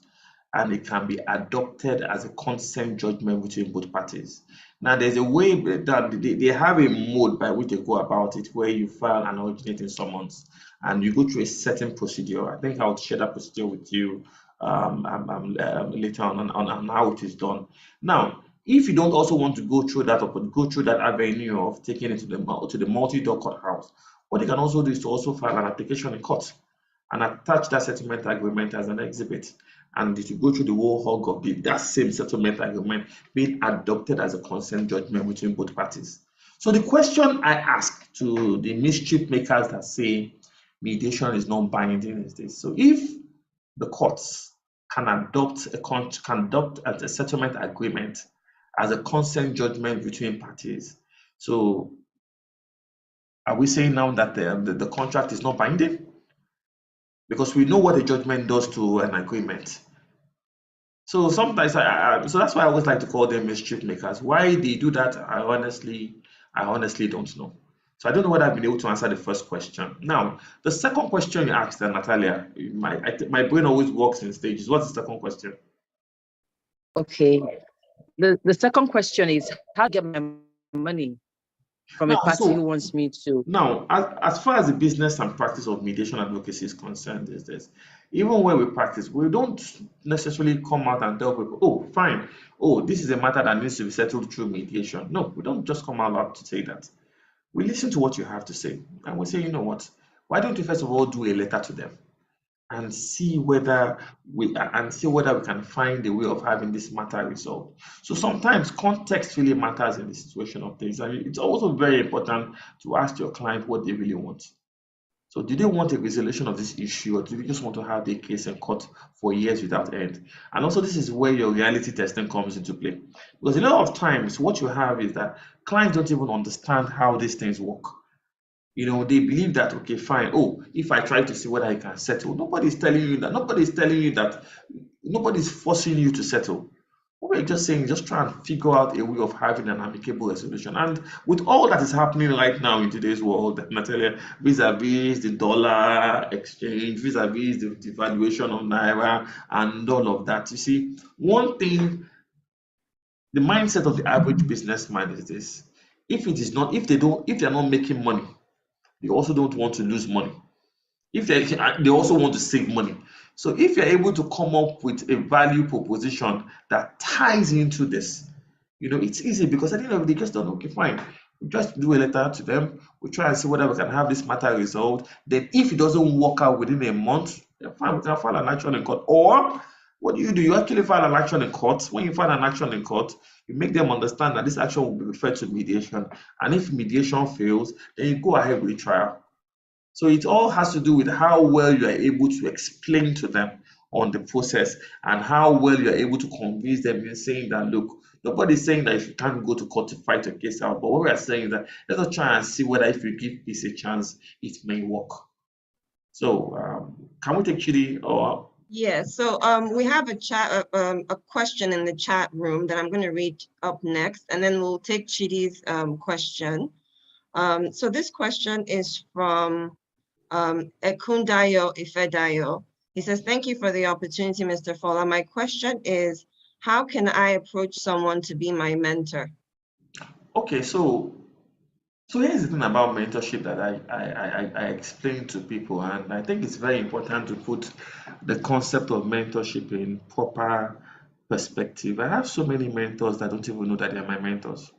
and it can be adopted as a consent judgment between both parties. Now, there's a way that they have a mode by which they go about it, where you file an originating summons and you go through a certain procedure. I think I'll share that procedure with you later on how it is done. Now, if you don't also want to go through that avenue of taking it to the multi-door courthouse, what you can also do is to also file an application in court and attach that settlement agreement as an exhibit. and it will go through the whole hog of that same settlement agreement being adopted as a consent judgment between both parties. So the question I ask to the mischief makers that say mediation is not binding is this: so if the courts can adopt a settlement agreement as a consent judgment between parties, so are we saying now that the contract is not binding? Because we know what a judgment does to an agreement. So sometimes so that's why I always like to call them mischief makers. Why they do that, I honestly don't know. So I don't know whether I've been able to answer the first question. Now, the second question you asked, Natalia, my brain always works in stages. What's the second question? Okay. The second question is, how to get my money from a Now, party who wants me to? Now, as far as the business and practice of mediation advocacy is concerned, is this: even when we practice, we don't necessarily come out and tell people, oh, fine, oh, this is a matter that needs to be settled through mediation. No, we don't just come out loud to say that. We listen to what you have to say, and we say, you know what, why don't you first of all do a letter to them and see whether we can find a way of having this matter resolved. So sometimes context really matters in the situation of things, and it's also very important to ask your client what they really want. So do they want a resolution of this issue, or do they just want to have the case in court for years without end? And also, this is where your reality testing comes into play, because a lot of times what you have is that clients don't even understand how these things work. You know, they believe that, okay, fine. Oh, if I try to see whether I can settle, nobody's telling you that. Nobody's forcing you to settle. What we're just saying, just try and figure out a way of having an amicable resolution. And with all that is happening right now in today's world, Natalia, vis-a-vis the dollar exchange, vis-a-vis the devaluation of Naira and all of that, you see, one thing, the mindset of the average businessman is this: if they're not making money, they also don't want to lose money. If they also want to save money. So if you're able to come up with a value proposition that ties into this, it's easy, because at the end of the day, just don't, okay, fine. We just do a letter to them. We try and see whether we can have this matter resolved. Then if it doesn't work out within a month, then fine, we can file an action in court. Or what do? You actually file an action in court. When you file an action in court, you make them understand that this action will be referred to mediation. And if mediation fails, then you go ahead with the trial. So it all has to do with how well you are able to explain to them on the process, and how well you are able to convince them in saying that, look, nobody's saying that if you can't go to court to fight your case out, but what we are saying is that let us try and see whether if you give this a chance, it may work. So can we take Chidi? Or Yeah, so we have a question in the chat room that I'm going to read up next, and then we'll take Chidi's question. So this question is from Ekundayo Ifedayo. He says, thank you for the opportunity, Mr. Fola. My question is, how can I approach someone to be my mentor? okay, so here's the thing about mentorship that I explain to people, and I think it's very important to put the concept of mentorship in proper perspective. I have so many mentors that don't even know that they're my mentors.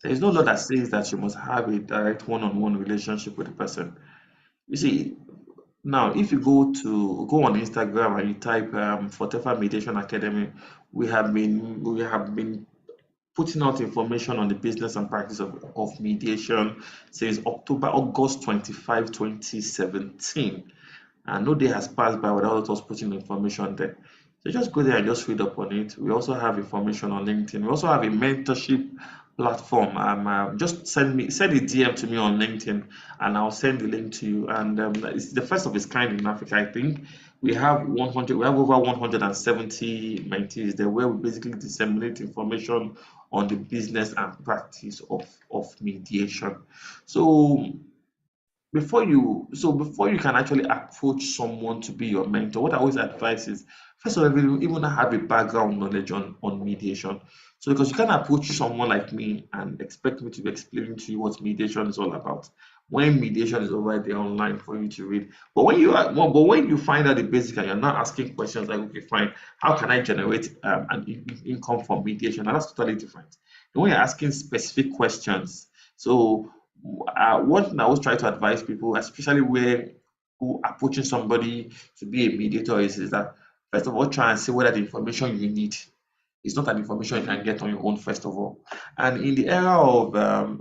There is no law that says that you must have a direct one-on-one relationship with the person. You see, now if you go on Instagram and you type Fortefa Mediation Academy, we have been putting out information on the business and practice of mediation since August 25, 2017. And no day has passed by without us putting information there. So just go there and just read up on it. We also have information on LinkedIn. We also have a mentorship platform. Just send a DM to me on LinkedIn, and I'll send the link to you. And it's the first of its kind in Africa, I think. We have over 170 mentees there, where we basically disseminate information on the business and practice of mediation. So before you can actually approach someone to be your mentor, what I always advise is, first of all, even have a background knowledge on mediation. So because you can't approach someone like me and expect me to be explaining to you what mediation is all about, when mediation is over there online for you to read. But when you find out the basic and you're not asking questions like, okay, fine, how can I generate an income from mediation? And that's totally different. And when you're asking specific questions, so what I always try to advise people, especially who approaching somebody to be a mediator, is that first of all, try and see whether the information you need is not an information you can get on your own, first of all. And in the era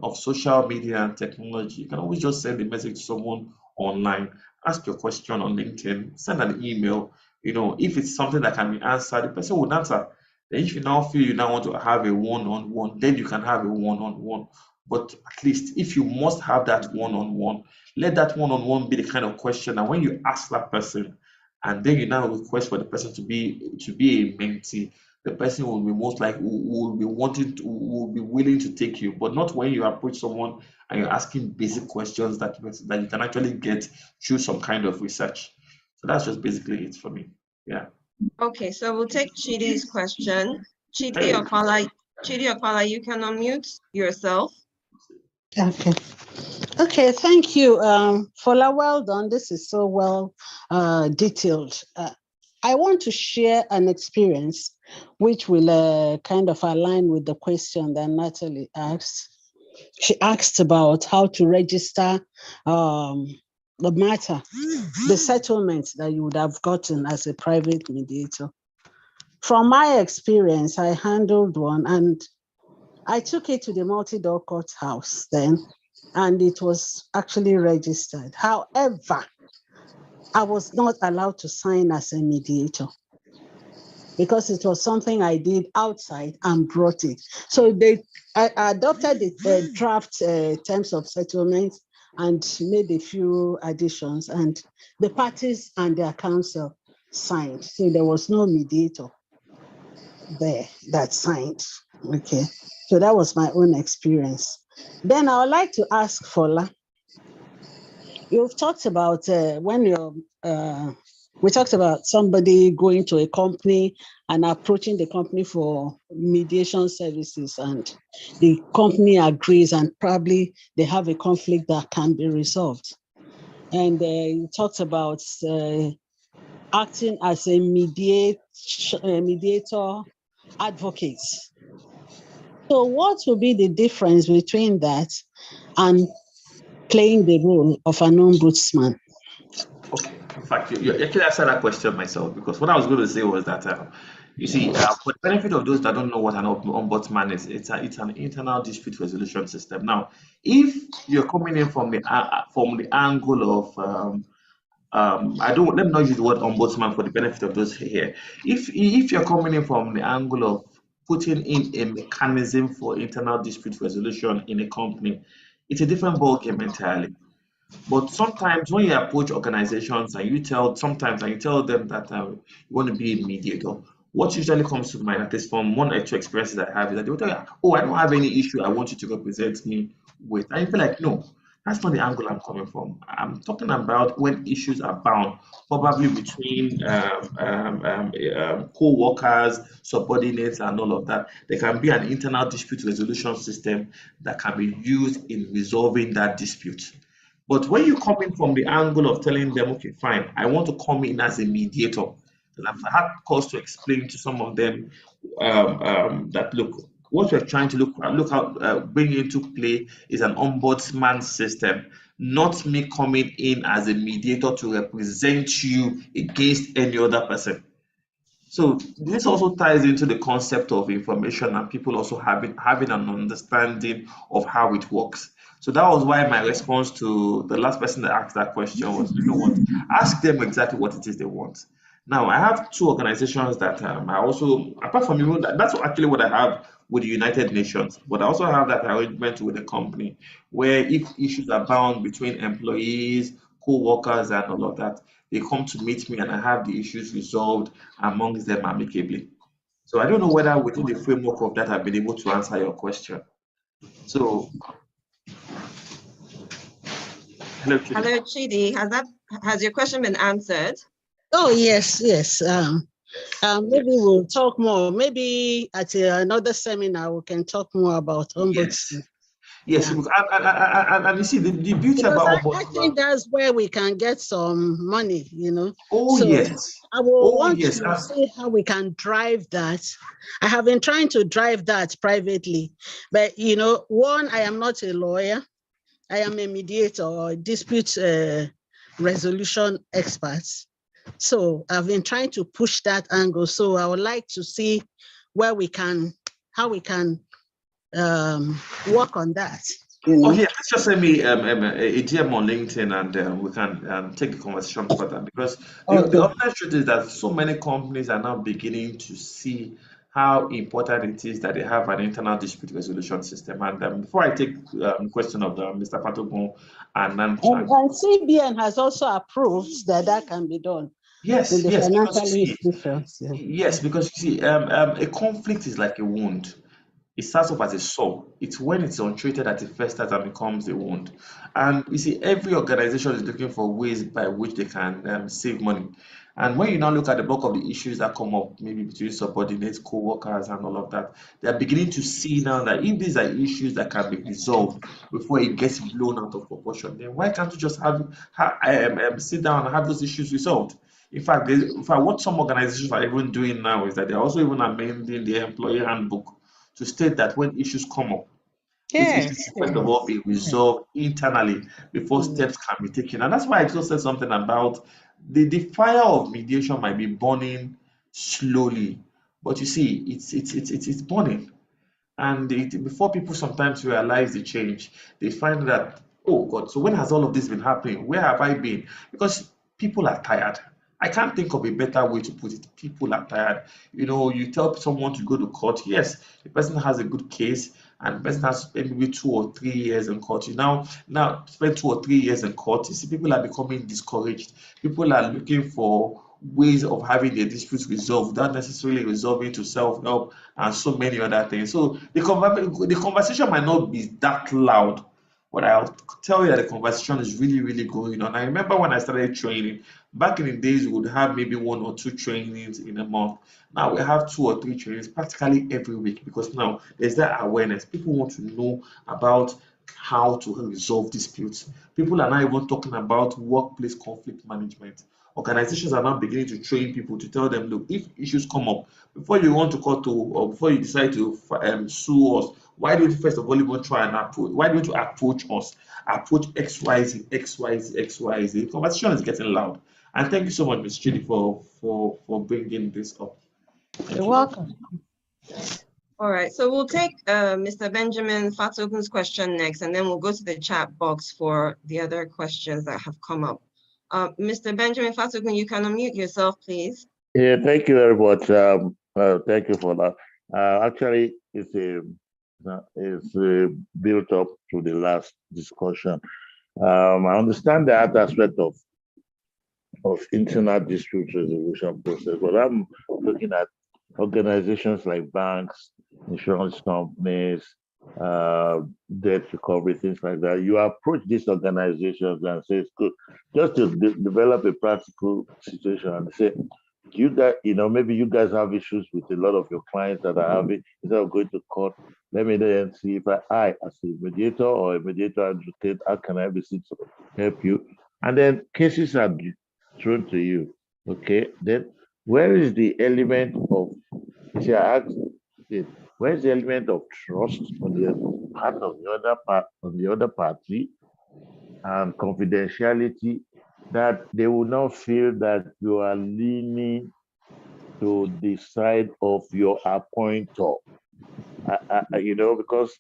of social media and technology, you can always just send a message to someone online, ask your question on LinkedIn, send an email. If it's something that can be answered, the person will answer. Then if you now feel you now want to have a one-on-one, then you can have a one-on-one. But at least if you must have that one-on-one, let that one-on-one be the kind of question. And when you ask that person, and then you now request for the person to be a mentee, the person will be most likely will be will be willing to take you, but not when you approach someone and you're asking basic questions that you can actually get through some kind of research. So that's just basically it for me. Yeah. Okay, so we'll take Chidi's question. Hey. Chidi Okpala, you can unmute yourself. Okay. Okay, thank you. Fola, well done. This is so well detailed. I want to share an experience which will kind of align with the question that Natalie asked. She asked about how to register the matter, the settlement that you would have gotten as a private mediator. From my experience, I handled one and I took it to the multi-door court house then, and it was actually registered. However, I was not allowed to sign as a mediator because it was something I did outside and brought it. So I adopted the draft terms of settlement and made a few additions, and the parties and their counsel signed. So there was no mediator there that signed. Okay, so that was my own experience. Then I would like to ask Fola, you've talked about we talked about somebody going to a company and approaching the company for mediation services, and the company agrees and probably they have a conflict that can be resolved. And you talked about acting as a mediator advocate. So what will be the difference between that and playing the role of an ombudsman? Okay. In fact, you actually answered that question myself, because what I was going to say was that you see, for the benefit of those that don't know what an ombudsman is, it's an internal dispute resolution system. Now, if you're coming in from the angle of let me not use the word ombudsman for the benefit of those here. If you're coming in from the angle of putting in a mechanism for internal dispute resolution in a company, it's a different ballgame entirely. But sometimes when you approach organizations and you tell them that you want to be a mediator, what usually comes to mind, at least from one or two experiences I have, is that they will tell you, "Oh, I don't have any issue I want you to represent me with." And you feel like, no, that's not the angle I'm coming from. I'm talking about when issues are bound, probably between co-workers, subordinates, and all of that. There can be an internal dispute resolution system that can be used in resolving that dispute. But when you come in from the angle of telling them, okay, fine, I want to come in as a mediator, and I've had cause to explain to some of them that, look, what we're trying to bring into play is an ombudsman system, not me coming in as a mediator to represent you against any other person. So this also ties into the concept of information and people also having an understanding of how it works. So that was why my response to the last person that asked that question was, you know what, ask them exactly what it is they want. Now, I have two organizations that I also, apart from that's actually what I have with the United Nations, but I also have that arrangement with a company where if issues are bound between employees, co-workers, and all of that, they come to meet me and I have the issues resolved amongst them amicably. So I don't know whether within the framework of that I've been able to answer your question. So, hello, Chidi. Hello, Chidi. Has your question been answered? Oh, yes. Maybe we'll talk more. Maybe at another seminar, we can talk more about ombudsman. Yes, and you see the beauty Because about I ombudsman. think that's where we can get some money, Oh, so yes. I will want yes. to see how we can drive that. I have been trying to drive that privately, but one, I am not a lawyer. I am a mediator or dispute resolution expert. So I've been trying to push that angle. So I would like to see how we can work on that. Oh, yeah, let's just send me a DM on LinkedIn and we can take the conversation further because the Okay. honest truth is that so many companies are now beginning to see how important it is that they have an internal dispute resolution system. And before I take question of Mr. Patogun and And CBN has also approved that can be done in yes, the yes, because financial you see, institutions. Yeah. yes, because you see, a conflict is like a wound. It starts off as a sore. It's when it's untreated that it festers and becomes a wound. And you see, every organization is looking for ways by which they can save money. And when you now look at the bulk of the issues that come up, maybe between subordinates, co-workers, and all of that, they are beginning to see now that if these are issues that can be resolved before it gets blown out of proportion, then why can't you just sit down and have those issues resolved? In fact, what some organizations are even doing now is that they're also even amending the employee handbook to state that when issues come up, those issues Yes. should first of all be resolved internally before steps can be taken. And that's why I just said something about the fire of mediation might be burning slowly, but you see, it's burning. And before people sometimes realize the change, they find that, oh God, so when has all of this been happening? Where have I been? Because people are tired. I can't think of a better way to put it. People are tired. You know, you tell someone to go to court. Yes, the person has a good case and the person has spent maybe 2 or 3 years in court. You now spend 2 or 3 years in court. You see, people are becoming discouraged. People are looking for ways of having their disputes resolved without necessarily resolving to self-help and so many other things. So the conversation might not be that loud, but I'll tell you that the conversation is really, really going on. I remember when I started training, back in the days, we would have maybe 1 or 2 trainings in a month. Now we have 2 or 3 trainings practically every week because now there's that awareness. People want to know about how to resolve disputes. People are now even talking about workplace conflict management. Organizations are now beginning to train people to tell them, look, if issues come up, before you want to call to or before you decide to sue us, why don't you first of all even try and approach? Why don't you approach us? Approach XYZ, XYZ, XYZ. The conversation is getting loud. And thank you so much, Ms. Chidi, for bringing this up. Thank You're you. welcome. All right, so we'll take Mr. Benjamin Fatogun's question next, and then we'll go to the chat box for the other questions that have come up. Mr. Benjamin Fatogun, you can unmute yourself, please. Yeah, thank you very much. Thank you for that. Actually, it's built up to the last discussion. I understand that aspect of internal dispute resolution process, but I'm looking at organizations like banks, insurance companies, debt recovery, things like that. You approach these organizations and say, it's good, just to develop a practical situation and say, you guys, maybe you guys have issues with a lot of your clients that are having, instead of going to court, let me then see if I, as a mediator or a mediator advocate, how can I be to help you? And then cases are thrown to you. Okay, then where is the element of, you see, I asked it, where's the element of trust on the part of the other party, and confidentiality, that they will not feel that you are leaning to the side of your appointer? Because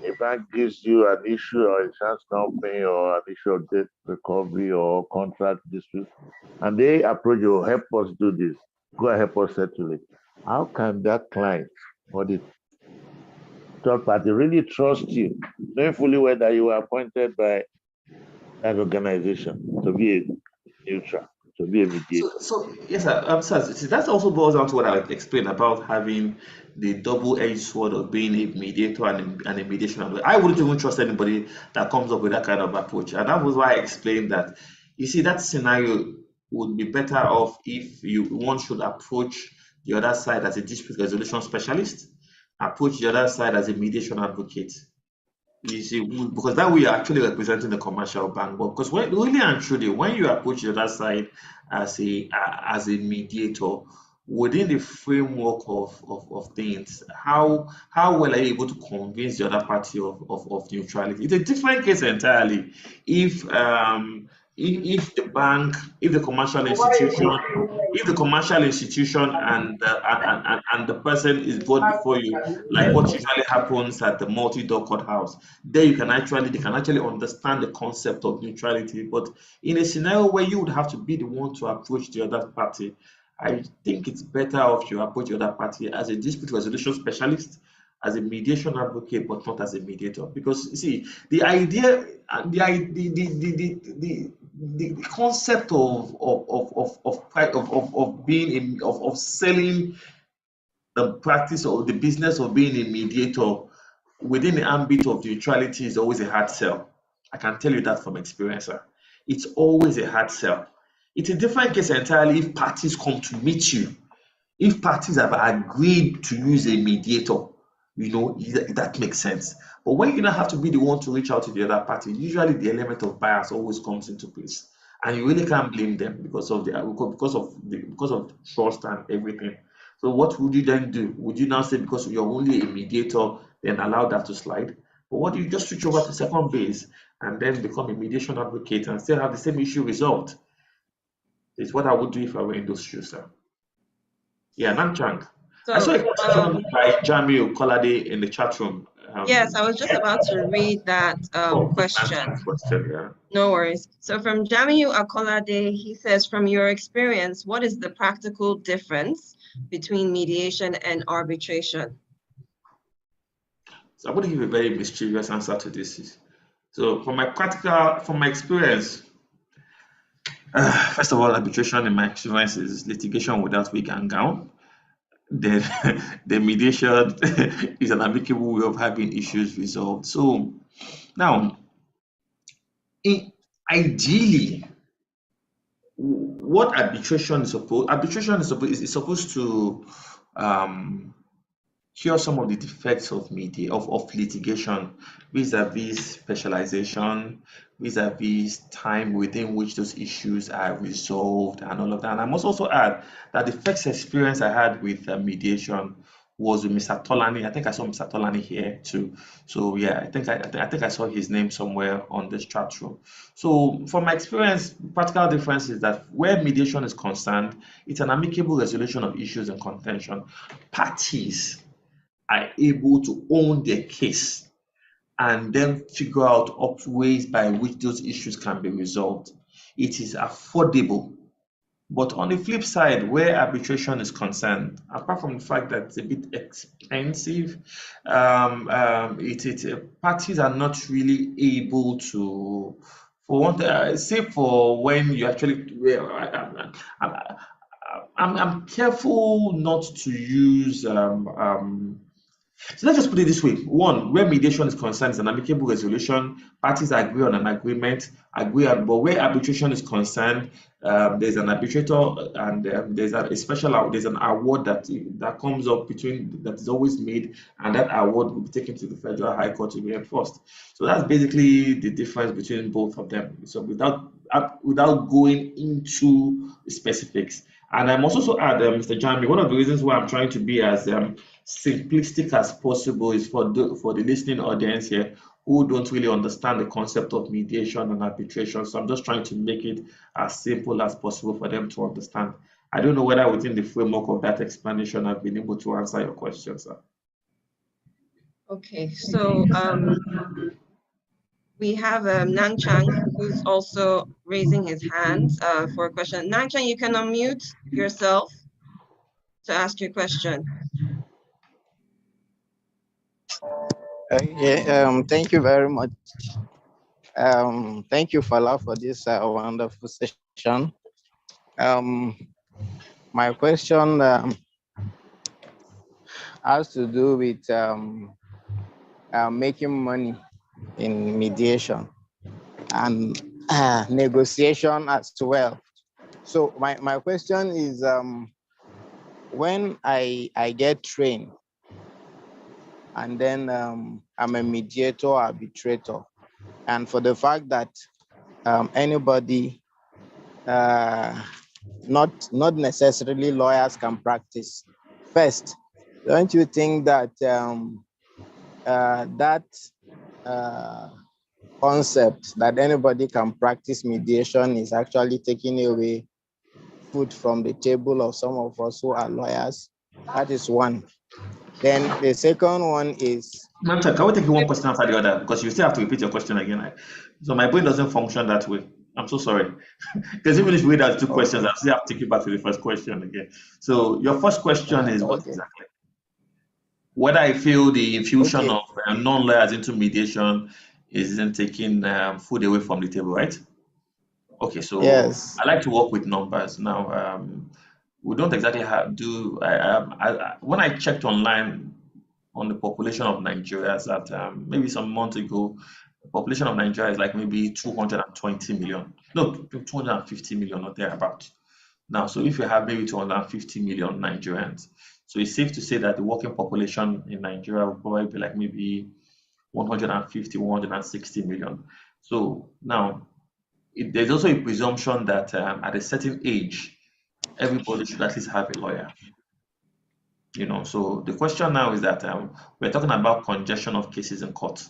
a bank gives you an issue or insurance company or an issue of debt recovery or contract dispute, and they approach you, help us do this, go and help us settle it. How can that client or the third party really trust you, knowing fully well that you were appointed by that organization to be a neutral, to be a mediator? So yes, sir, see, that also boils down to what I explained about having the double-edged sword of being a mediator and a mediation advocate. I wouldn't even trust anybody that comes up with that kind of approach, and that was why I explained that. You see, that scenario would be better off if one should approach the other side as a dispute resolution specialist, approach the other side as a mediation advocate. You see, because that way you're actually representing the commercial bank. But because really and truly, when you approach the other side as a mediator within the framework of things, how well are you able to convince the other party of neutrality? It's a different case entirely. If if the bank, if the commercial institution, and the person is brought before you, like what usually happens at the multi-door courthouse, there they can actually understand the concept of neutrality. But in a scenario where you would have to be the one to approach the other party, I think it's better if you approach the other party as a dispute resolution specialist, as a mediation advocate, but not as a mediator. Because you see, the idea, the concept of being in of selling the practice or the business of being a mediator within the ambit of neutrality is always a hard sell. I can tell you that from experience, sir. It's always a hard sell. It's a different case entirely if parties come to meet you. If parties have agreed to use a mediator, that makes sense. But when you now have to be the one to reach out to the other party, usually the element of bias always comes into place, and you really can't blame them because of trust and everything. So what would you then do? Would you now say because you're only a mediator, then allow that to slide? But what do you just switch over to second base and then become a mediation advocate and still have the same issue resolved? Is what I would do if I were in those shoes, sir. Yeah, Nanchang. I saw a So, question by Jamil Kolade in the chat room. yes, I was just about to read that question. Nanchang's question, yeah. No worries. So from Jamiu Akolade, he says, from your experience, what is the practical difference between mediation and arbitration? So I'm going to give a very mischievous answer to this. So from my experience, first of all, arbitration in my experience is litigation without wig and gown. Then the mediation is an amicable way of having issues resolved. So now, ideally, what arbitration is supposed to cure some of the defects of litigation, vis-a-vis specialization, vis-a-vis time within which those issues are resolved, and all of that. And I must also add that the first experience I had with mediation was with Mr. Tolani. I think I saw Mr. Tolani here too. So yeah, I think I saw his name somewhere on this chat room. So from my experience, practical difference is that where mediation is concerned, it's an amicable resolution of issues and contention. Parties are able to own their case and then figure out ways by which those issues can be resolved. It is affordable. But on the flip side, where arbitration is concerned, apart from the fact that it's a bit expensive, parties are not really able to, for one, say for when you actually, I'm careful not to use so let's just put it this way. One, where mediation is concerned, it's an amicable resolution. Parties agree on an agreement, but where arbitration is concerned, there's an arbitrator and there's an award that comes up that is always made, and that award will be taken to the Federal High Court to be enforced. So that's basically the difference between both of them. So without going into the specifics. And I must also add, Mr. Jamie, one of the reasons why I'm trying to be as simplistic as possible is for the listening audience here who don't really understand the concept of mediation and arbitration. So I'm just trying to make it as simple as possible for them to understand. I don't know whether within the framework of that explanation I've been able to answer your question, sir. Okay, so we have Nang Chang, who's also raising his hand for a question. Nang Chang, you can unmute yourself to ask your question. Thank you very much. Thank you, Fala, for this wonderful session. My question has to do with making money in mediation and negotiation as well. So my question is, when I get trained and then I'm a mediator, arbitrator, and for the fact that anybody, not necessarily lawyers, can practice first, don't you think that concept that anybody can practice mediation is actually taking away food from the table of some of us who are lawyers. That is one. Then the second one is, Manta, can we take one question after the other? Because you still have to repeat your question again. So my brain doesn't function that way. I'm so sorry. Because even if we have two questions, I still have to take you back to the first question again. So your first question is what okay. exactly? Whether I feel the infusion Okay. of non-lawyers into mediation isn't taking food away from the table, right? Okay, so Yes. I like to work with numbers. Now, we don't exactly when I checked online on the population of Nigeria at maybe some months ago, the population of Nigeria is like maybe 220 million, no, 250 million or thereabout. Now, so if you have maybe 250 million Nigerians, so it's safe to say that the working population in Nigeria will probably be like maybe 150, 160 million. So now, there's also a presumption that at a certain age, everybody should at least have a lawyer. So the question now is that we're talking about congestion of cases in court.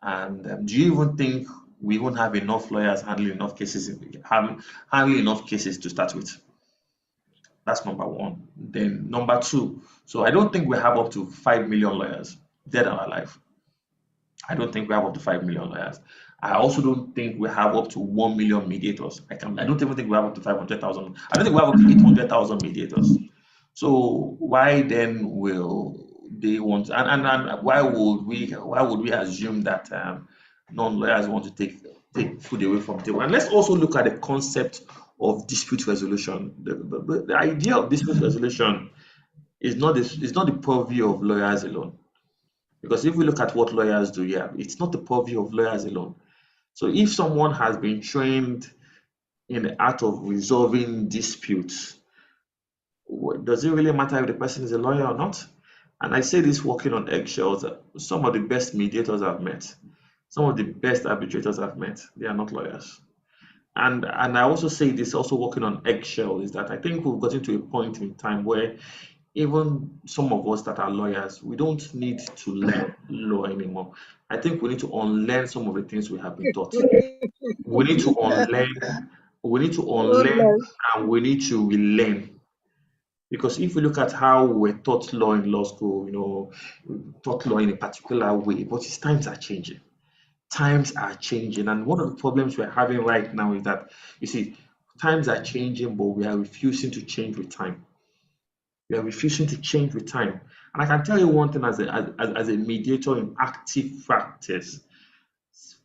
And do you even think we even have enough lawyers handling enough cases, handling enough cases to start with? That's number one. Then number two, so I don't think we have up to 5 million lawyers dead or alive. I don't think we have up to 5 million lawyers. I also don't think we have up to 1 million mediators. I don't even think we have up to 500,000. I don't think we have up to 800,000 mediators. So why then will they want, and why would we assume that non-lawyers want to take food away from the table? And let's also look at the concept of dispute resolution. The idea of dispute resolution is not the purview of lawyers alone. Because if we look at what lawyers do here, it's not the purview of lawyers alone. So if someone has been trained in the art of resolving disputes, does it really matter if the person is a lawyer or not? And I say this walking on eggshells. Some of the best mediators I've met, some of the best arbitrators I've met, they are not lawyers. And I also say this also walking on eggshells is that I think we've gotten to a point in time where even some of us that are lawyers, we don't need to learn law anymore. I think we need to unlearn some of the things we have been taught. We need to unlearn, and we need to relearn. Because if we look at how we're taught law in law school, taught law in a particular way, but times are changing. Times are changing. And one of the problems we're having right now is that, you see, times are changing, but we are refusing to change with time. We are refusing to change with time. And I can tell you one thing as a mediator in active practice,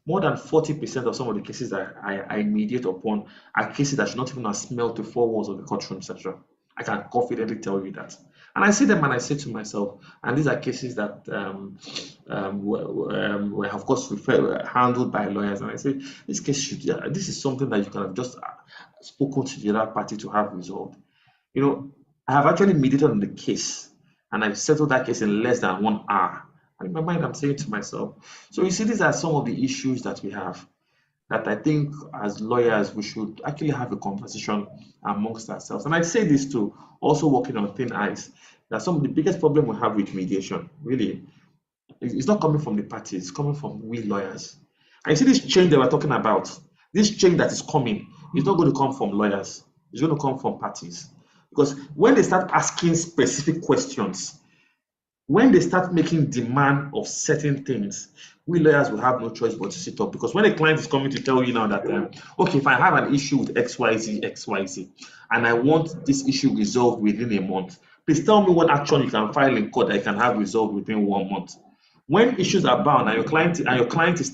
more than 40% of some of the cases that I mediate upon are cases that should not even have smelled the four walls of the courtroom session. I can confidently tell you that. And I see them and I say to myself, and these are cases that were of course handled by lawyers. And I say, this is something that you can have just spoken to the other party to have resolved. I have actually mediated on the case and I've settled that case in less than 1 hour. And in my mind, I'm saying to myself, so you see, these are some of the issues that we have that I think as lawyers, we should actually have a conversation amongst ourselves. And I say this too, also working on thin ice, that some of the biggest problem we have with mediation, really, it's not coming from the parties, it's coming from we lawyers. And you see this change that we're talking about, this change that is coming, is not going to come from lawyers, it's going to come from parties. Because when they start asking specific questions, when they start making demand of certain things, we lawyers will have no choice but to sit up. Because when a client is coming to tell you now that, okay, if I have an issue with XYZ, and I want this issue resolved within a month, please tell me what action you can file in court that I can have resolved within 1 month. When issues are bound and your client is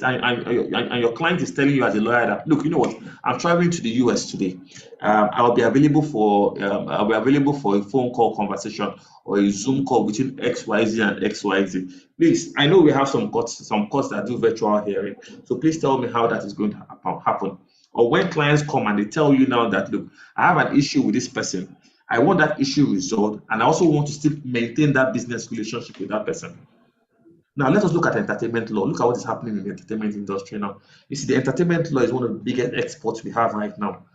telling you as a lawyer that, look, you know what, I'm traveling to the US today. I'll be available for a phone call conversation or a Zoom call between XYZ and XYZ. Please, I know we have some courts that do virtual hearing. So please tell me how that is going to happen. Or when clients come and they tell you now that, look, I have an issue with this person. I want that issue resolved, and I also want to still maintain that business relationship with that person. Now, let us look at entertainment law. Look at what is happening in the entertainment industry now. You see, the entertainment law is one of the biggest exports we have right now.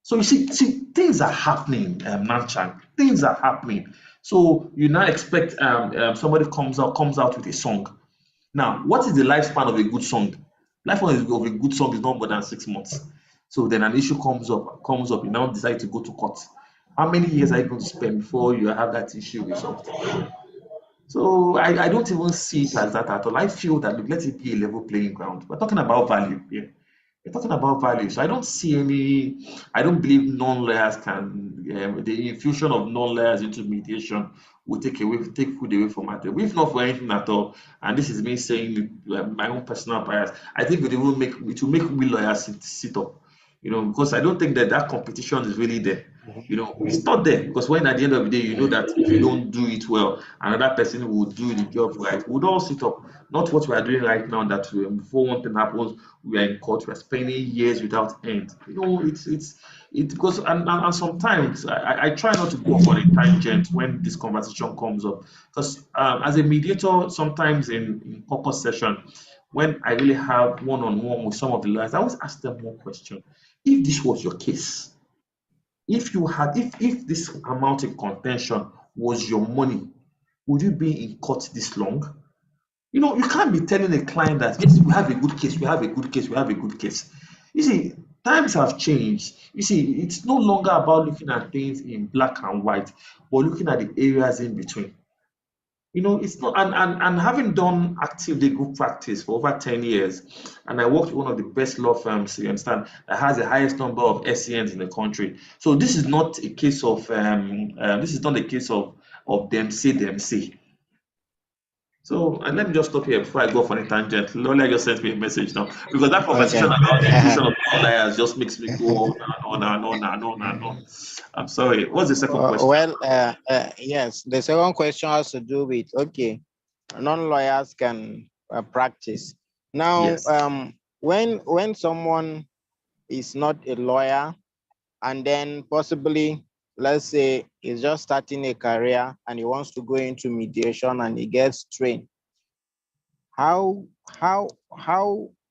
So you see things are happening, Nanchan. Things are happening. So you now expect somebody comes out with a song. Now, what is the lifespan of a good song? Lifetime of a good sum is not more than 6 months. So then an issue comes up, you now decide to go to court. How many years are you going to spend before you have that issue resolved? So I don't even see it as that at all. I feel that look, let it be a level playing ground. We're talking about value here. We're talking about value. So I don't see any, I don't believe non-lawyers can, the infusion of non-lawyers into mediation will take food away from it. If not for anything at all, and this is me saying my own personal bias, I think it will make we lawyers sit up, because I don't think that competition is really there. It's not there because when at the end of the day, you know that if you don't do it well, another person will do the job right. We'd all sit up. Not what we are doing right now. That before one thing happens, we are in court. We are spending years without end. It goes and sometimes I try not to go off on a tangent when this conversation comes up because as a mediator, sometimes in caucus session, when I really have one-on-one with some of the lawyers, I always ask them one question: if this was your case, if this amount in contention was your money, would you be in court this long? You can't be telling a client that yes, we have a good case, we have a good case, we have a good case. You see, times have changed. You see, it's no longer about looking at things in black and white, but looking at the areas in between. It's not, and having done active legal practice for over 10 years, and I worked with one of the best law firms, you understand, that has the highest number of SCNs in the country. So this is not a case of them say. So, and let me just stop here before I go off on a tangent. Lola just sent me a message now because that conversation Okay. about the inclusion of non-liars just makes me go on and on and on and on. I'm sorry. What's the second question? Yes, the second question has to do with, okay, non-lawyers can practice. Now, Yes. when someone is not a lawyer and then possibly, let's say, he's just starting a career and he wants to go into mediation and he gets trained, how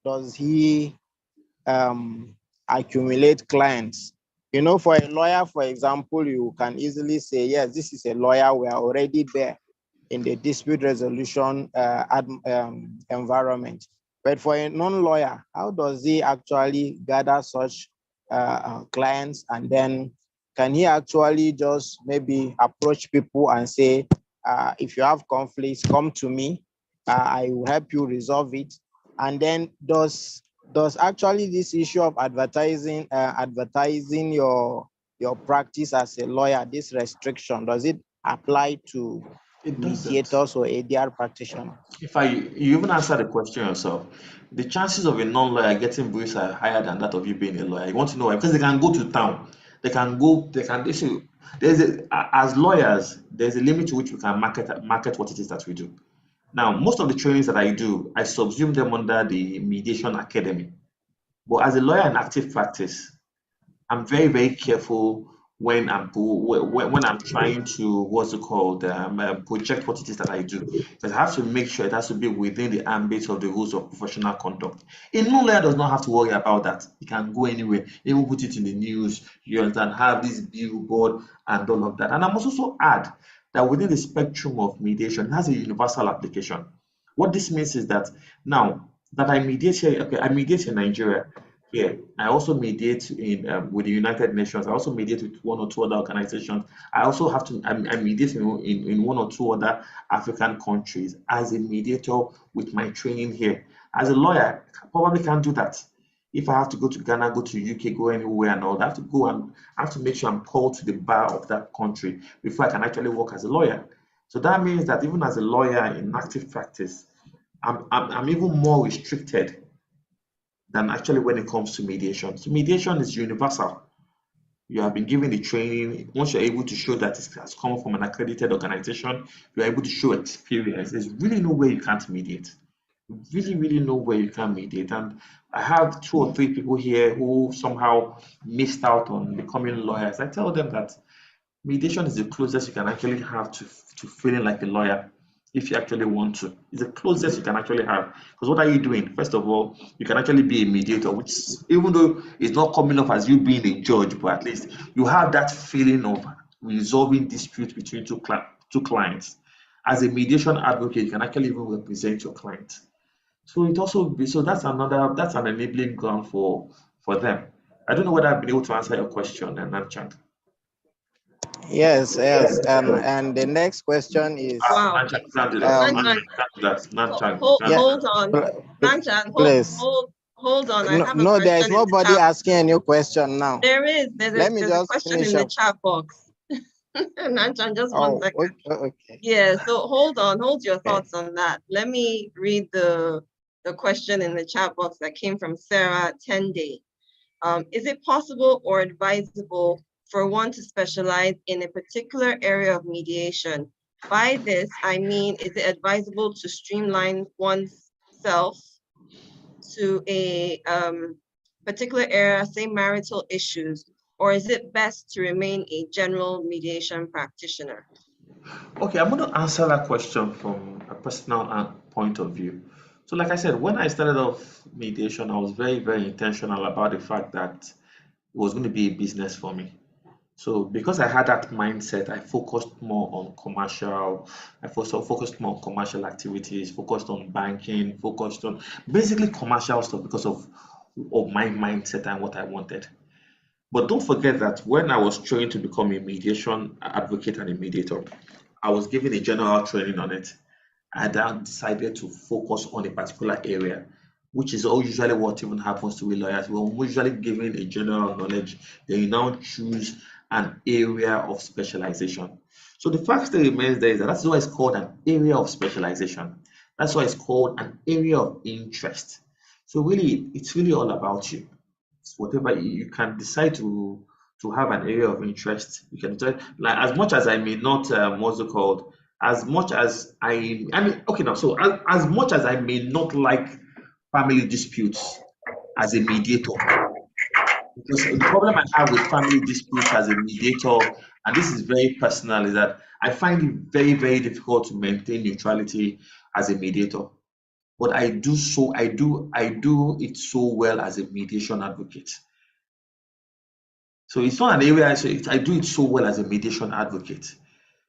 does he accumulate clients? For a lawyer, for example, you can easily say, yes, this is a lawyer, we are already there in the dispute resolution environment. But for a non-lawyer, how does he actually gather such clients? And then can he actually just maybe approach people and say, if you have conflicts, come to me, I will help you resolve it. And then does actually this issue of advertising your practice as a lawyer, this restriction, does it apply to It doesn't. mediators or ADR practitioners? You even answer the question yourself. The chances of a non-lawyer getting briefs are higher than that of you being a lawyer. You want to know why? Because they can go to town. They say, as lawyers, there's a limit to which we can market what it is that we do. Now, most of the trainings that I do, I subsume them under the Mediation Academy. But as a lawyer in active practice, I'm very, very careful when I'm trying to project what it is that I do, because I have to make sure it has to be within the ambit of the rules of professional conduct. A non-lawyer does not have to worry about that. He can go anywhere, even put it in the news. You understand? Have this billboard and all of that. And I must also add that within the spectrum of mediation, it has a universal application. What this means is that now that I mediate here, okay, I mediate in Nigeria. Here, I also mediate with the United Nations. I also mediate with one or two other organizations. I also have to, I mediate in one or two other African countries as a mediator with my training here. As a lawyer, I probably can't do that. If I have to go to Ghana, go to UK, go anywhere and all, I have to go and I have to make sure I'm called to the bar of that country before I can actually work as a lawyer. So that means that even as a lawyer in active practice, I'm even more restricted than actually when it comes to mediation. So mediation is universal. You have been given the training. Once you're able to show that it has come from an accredited organization, you're able to show experience. There's really no way you can't mediate. Really, really no way you can't mediate. And I have 2 or 3 people here who somehow missed out on becoming lawyers. I tell them that mediation is the closest you can actually have to feeling like a lawyer if you actually want to. It's the closest you can actually have. Because what are you doing? First of all, you can actually be a mediator, which even though it's not coming off as you being a judge, but at least you have that feeling of resolving disputes between two clients. As a mediation advocate, you can actually even represent your client. So it also be so that's an enabling ground for them. I don't know whether I've been able to answer your question, and Nanchang. Yes, yes. And the next question is, Wow. Nanchang, you can't do that. um, Nanchan, Nanchang, you can't do that. Nanchang, you hold, can't yeah, do hold on. Nanchan, please. hold on. I No, have a no, there is question in the nobody chat. asking any question now. Let me There's a just question finish in the up. chat box. Nanchan, just one Oh, second. okay. Yeah, so hold your Okay. thoughts on that. Let me read the question in the chat box that came from Sarah Tende. Is it possible or advisable for one to specialize in a particular area of mediation? By this, I mean, is it advisable to streamline oneself to a particular area, say marital issues, or is it best to remain a general mediation practitioner? Okay, I'm going to answer that question from a personal point of view. So, like I said, when I started off mediation, I was very, very intentional about the fact that it was going to be a business for me. So, because I had that mindset, I focused more on commercial. I also focused more on commercial activities, focused on banking, focused on basically commercial stuff because of my mindset and what I wanted. But don't forget that when I was trained to become a mediation advocate and a mediator, I was given a general training on it. I then decided to focus on a particular area, which is all usually what even happens to we lawyers. We're usually given a general knowledge, then you now choose an area of specialization. So the fact that remains there is that that's why it's called an area of specialization. That's why it's called an area of interest. So really, it's really all about you. It's whatever you can decide to have an area of interest. You can decide, like as much as I may not what's it called, as much as I mean okay now so as much as I may not like family disputes as a mediator, because the problem I have with family disputes as a mediator, and this is very personal, is that I find it very, very difficult to maintain neutrality as a mediator. But I do it so well as a mediation advocate. So it's not an area I do it so well as a mediation advocate.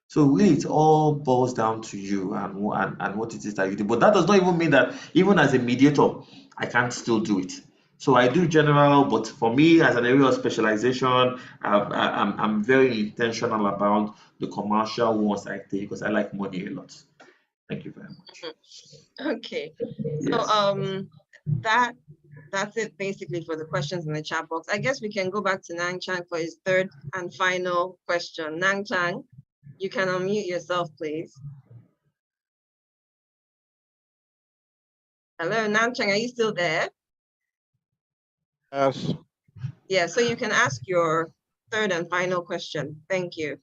So really, it all boils down to you and what it is that you do. But that does not even mean that even as a mediator, I can't still do it. So I do general, but for me, as an area of specialization, I'm very intentional about the commercial ones I take because I like money a lot. Thank you very much. Okay, so Yes. that's it basically for the questions in the chat box. I guess we can go back to Nang Chang for his third and final question. Nang Chang, you can unmute yourself, please. Hello, Nang Chang, are you still there? Yes. Yeah, so you can ask your third and final question. Thank you.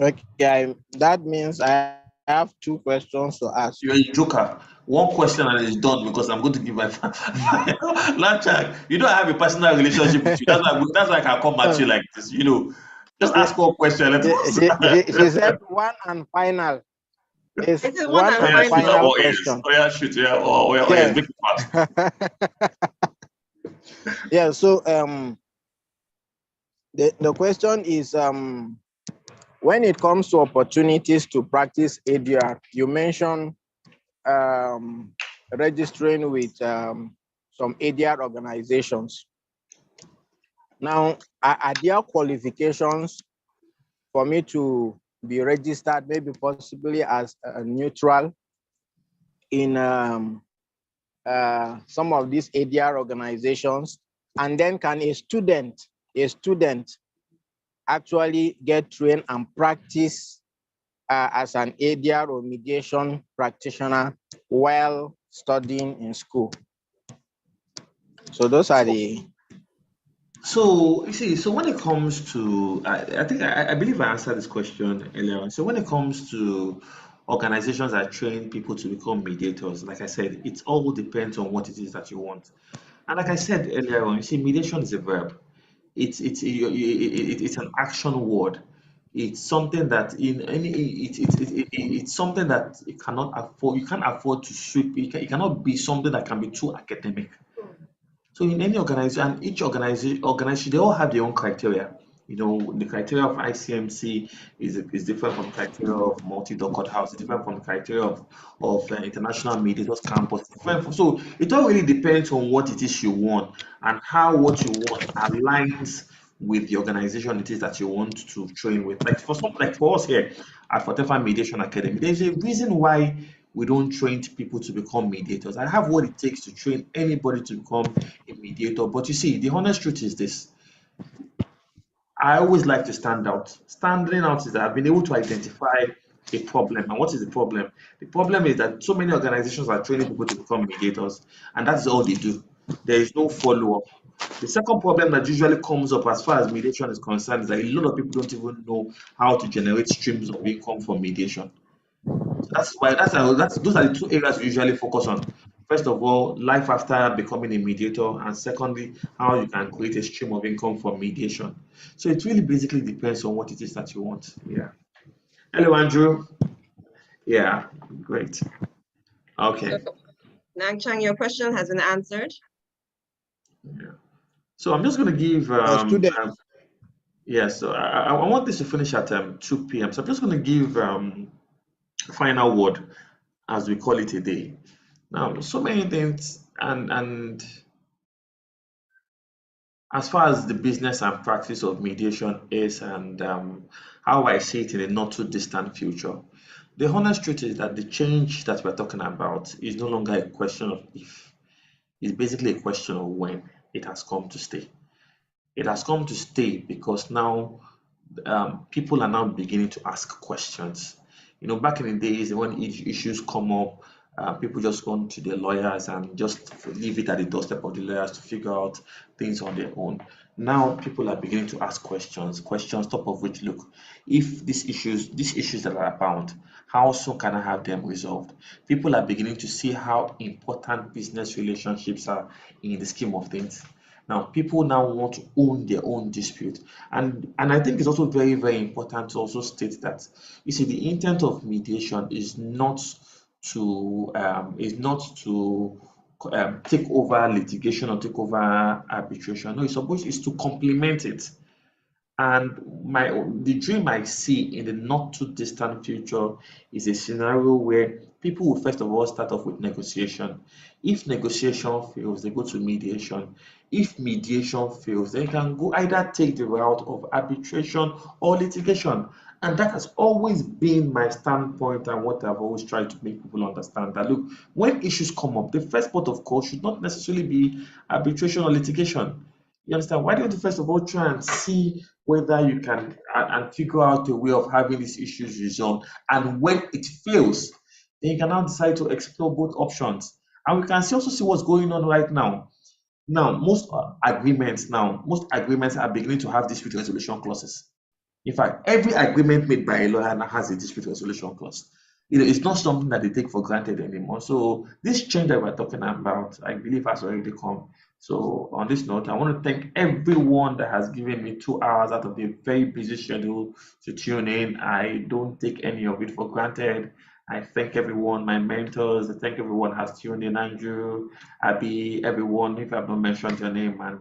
Okay, that means I have two questions to ask. You're a joker. One question and it's done because I'm going to give my Lanchak, you don't have a personal relationship with you. That's why I can come at you like this. Just ask one question. Let us. She said one and final. It's This is one one and Oh yeah, and shoot. final. final Oh yes. question. Oh yeah, shoot. Yeah. Oh yeah. Oh yes. Yes. Make it fast. Yeah, so the question is when it comes to opportunities to practice ADR, you mentioned registering with some ADR organizations. Now, are there qualifications for me to be registered, maybe possibly as a neutral in some of these ADR organizations? And then can a student actually get trained and practice as an ADR or mediation practitioner while studying in school? So those are the. So you see, so when it comes to, I think I believe I answered this question earlier on. So when it comes to organizations that train people to become mediators, like I said, it all depends on what it is that you want. And like I said earlier on, you see, mediation is a verb. It's an action word. It's something that in any it's something that you cannot afford. You can't afford to sweep. It cannot be something that can be too academic. So in any organization, and each organization, they all have their own criteria. The criteria of ICMC is different from criteria of multi-docket house. It's different from the criteria of international mediators campus. So it all really depends on what it is you want and how what you want aligns with the organization it is that you want to train with. Like for us here at Fortefa Mediation Academy, there's a reason why we don't train people to become mediators. I have what it takes to train anybody to become a mediator. But you see, the honest truth is this. I always like to stand out. Standing out is that I've been able to identify a problem. And what is the problem? The problem is that so many organizations are training people to become mediators, and that's all they do. There is no follow-up. The second problem that usually comes up as far as mediation is concerned is that a lot of people don't even know how to generate streams of income from mediation. So those are the two areas we usually focus on. First of all, life after becoming a mediator, and secondly, how you can create a stream of income from mediation. So it really basically depends on what it is that you want. Yeah. Hello, Andrew. Yeah, great. Okay. So, Nang Chang, your question has been answered. Yeah. So I'm just going to give so I want this to finish at 2 p.m. So I'm just going to give final word, as we call it a day. Now, so many things, and as far as the business and practice of mediation is, and how I see it in a not too distant future, the honest truth is that the change that we're talking about is no longer a question of if, it's basically a question of when. It has come to stay. It has come to stay because now people are now beginning to ask questions. Back in the days when issues come up, people just go to their lawyers and just leave it at the doorstep of the lawyers to figure out things on their own. Now people are beginning to ask questions, top of which, look, if these issues that are abound, how soon can I have them resolved? People are beginning to see how important business relationships are in the scheme of things. Now, people now want to own their own dispute. And I think it's also very, very important to also state that, you see, the intent of mediation is not to take over litigation or take over arbitration. No, it's to complement it. And the dream I see in the not too distant future is a scenario where people will first of all start off with negotiation. If negotiation fails, they go to mediation. If mediation fails, they can go either take the route of arbitration or litigation. And that has always been my standpoint and what I've always tried to make people understand, that look, when issues come up, the first port of call should not necessarily be arbitration or litigation. You understand? Why don't you first of all try and see whether you can and figure out a way of having these issues resolved? And when it fails, then you can now decide to explore both options. And we can also see what's going on right now. Now, most agreements are beginning to have dispute resolution clauses. In fact, every agreement made by a lawyer now has a dispute resolution clause. It's not something that they take for granted anymore. So this change that we're talking about, I believe, has already come. So on this note, I want to thank everyone that has given me 2 hours out of their very busy schedule to tune in. I don't take any of it for granted. I thank everyone, my mentors. I thank everyone who has tuned in, Andrew, Abby, everyone, if I've not mentioned your name. And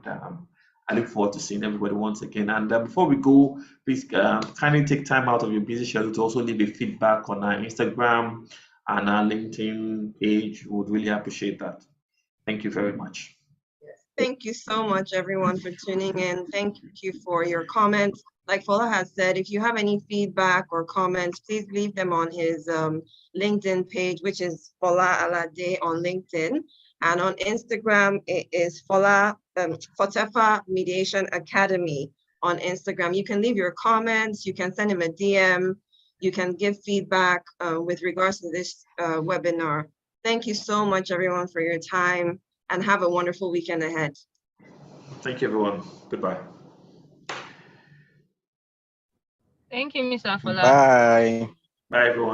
I look forward to seeing everybody once again. And before we go, please kindly take time out of your busy schedule to also leave a feedback on our Instagram and our LinkedIn page. We would really appreciate that. Thank you very much. Thank you so much, everyone, for tuning in. Thank you for your comments. Like Fola has said, if you have any feedback or comments, please leave them on his LinkedIn page, which is Fola Alade on LinkedIn. And on Instagram, it is Fortefa Mediation Academy on Instagram. You can leave your comments, you can send him a DM, you can give feedback with regards to this webinar. Thank you so much, everyone, for your time, and have a wonderful weekend ahead. Thank you, everyone. Goodbye. Thank you, Mr. Afola. Bye. Bye, everyone.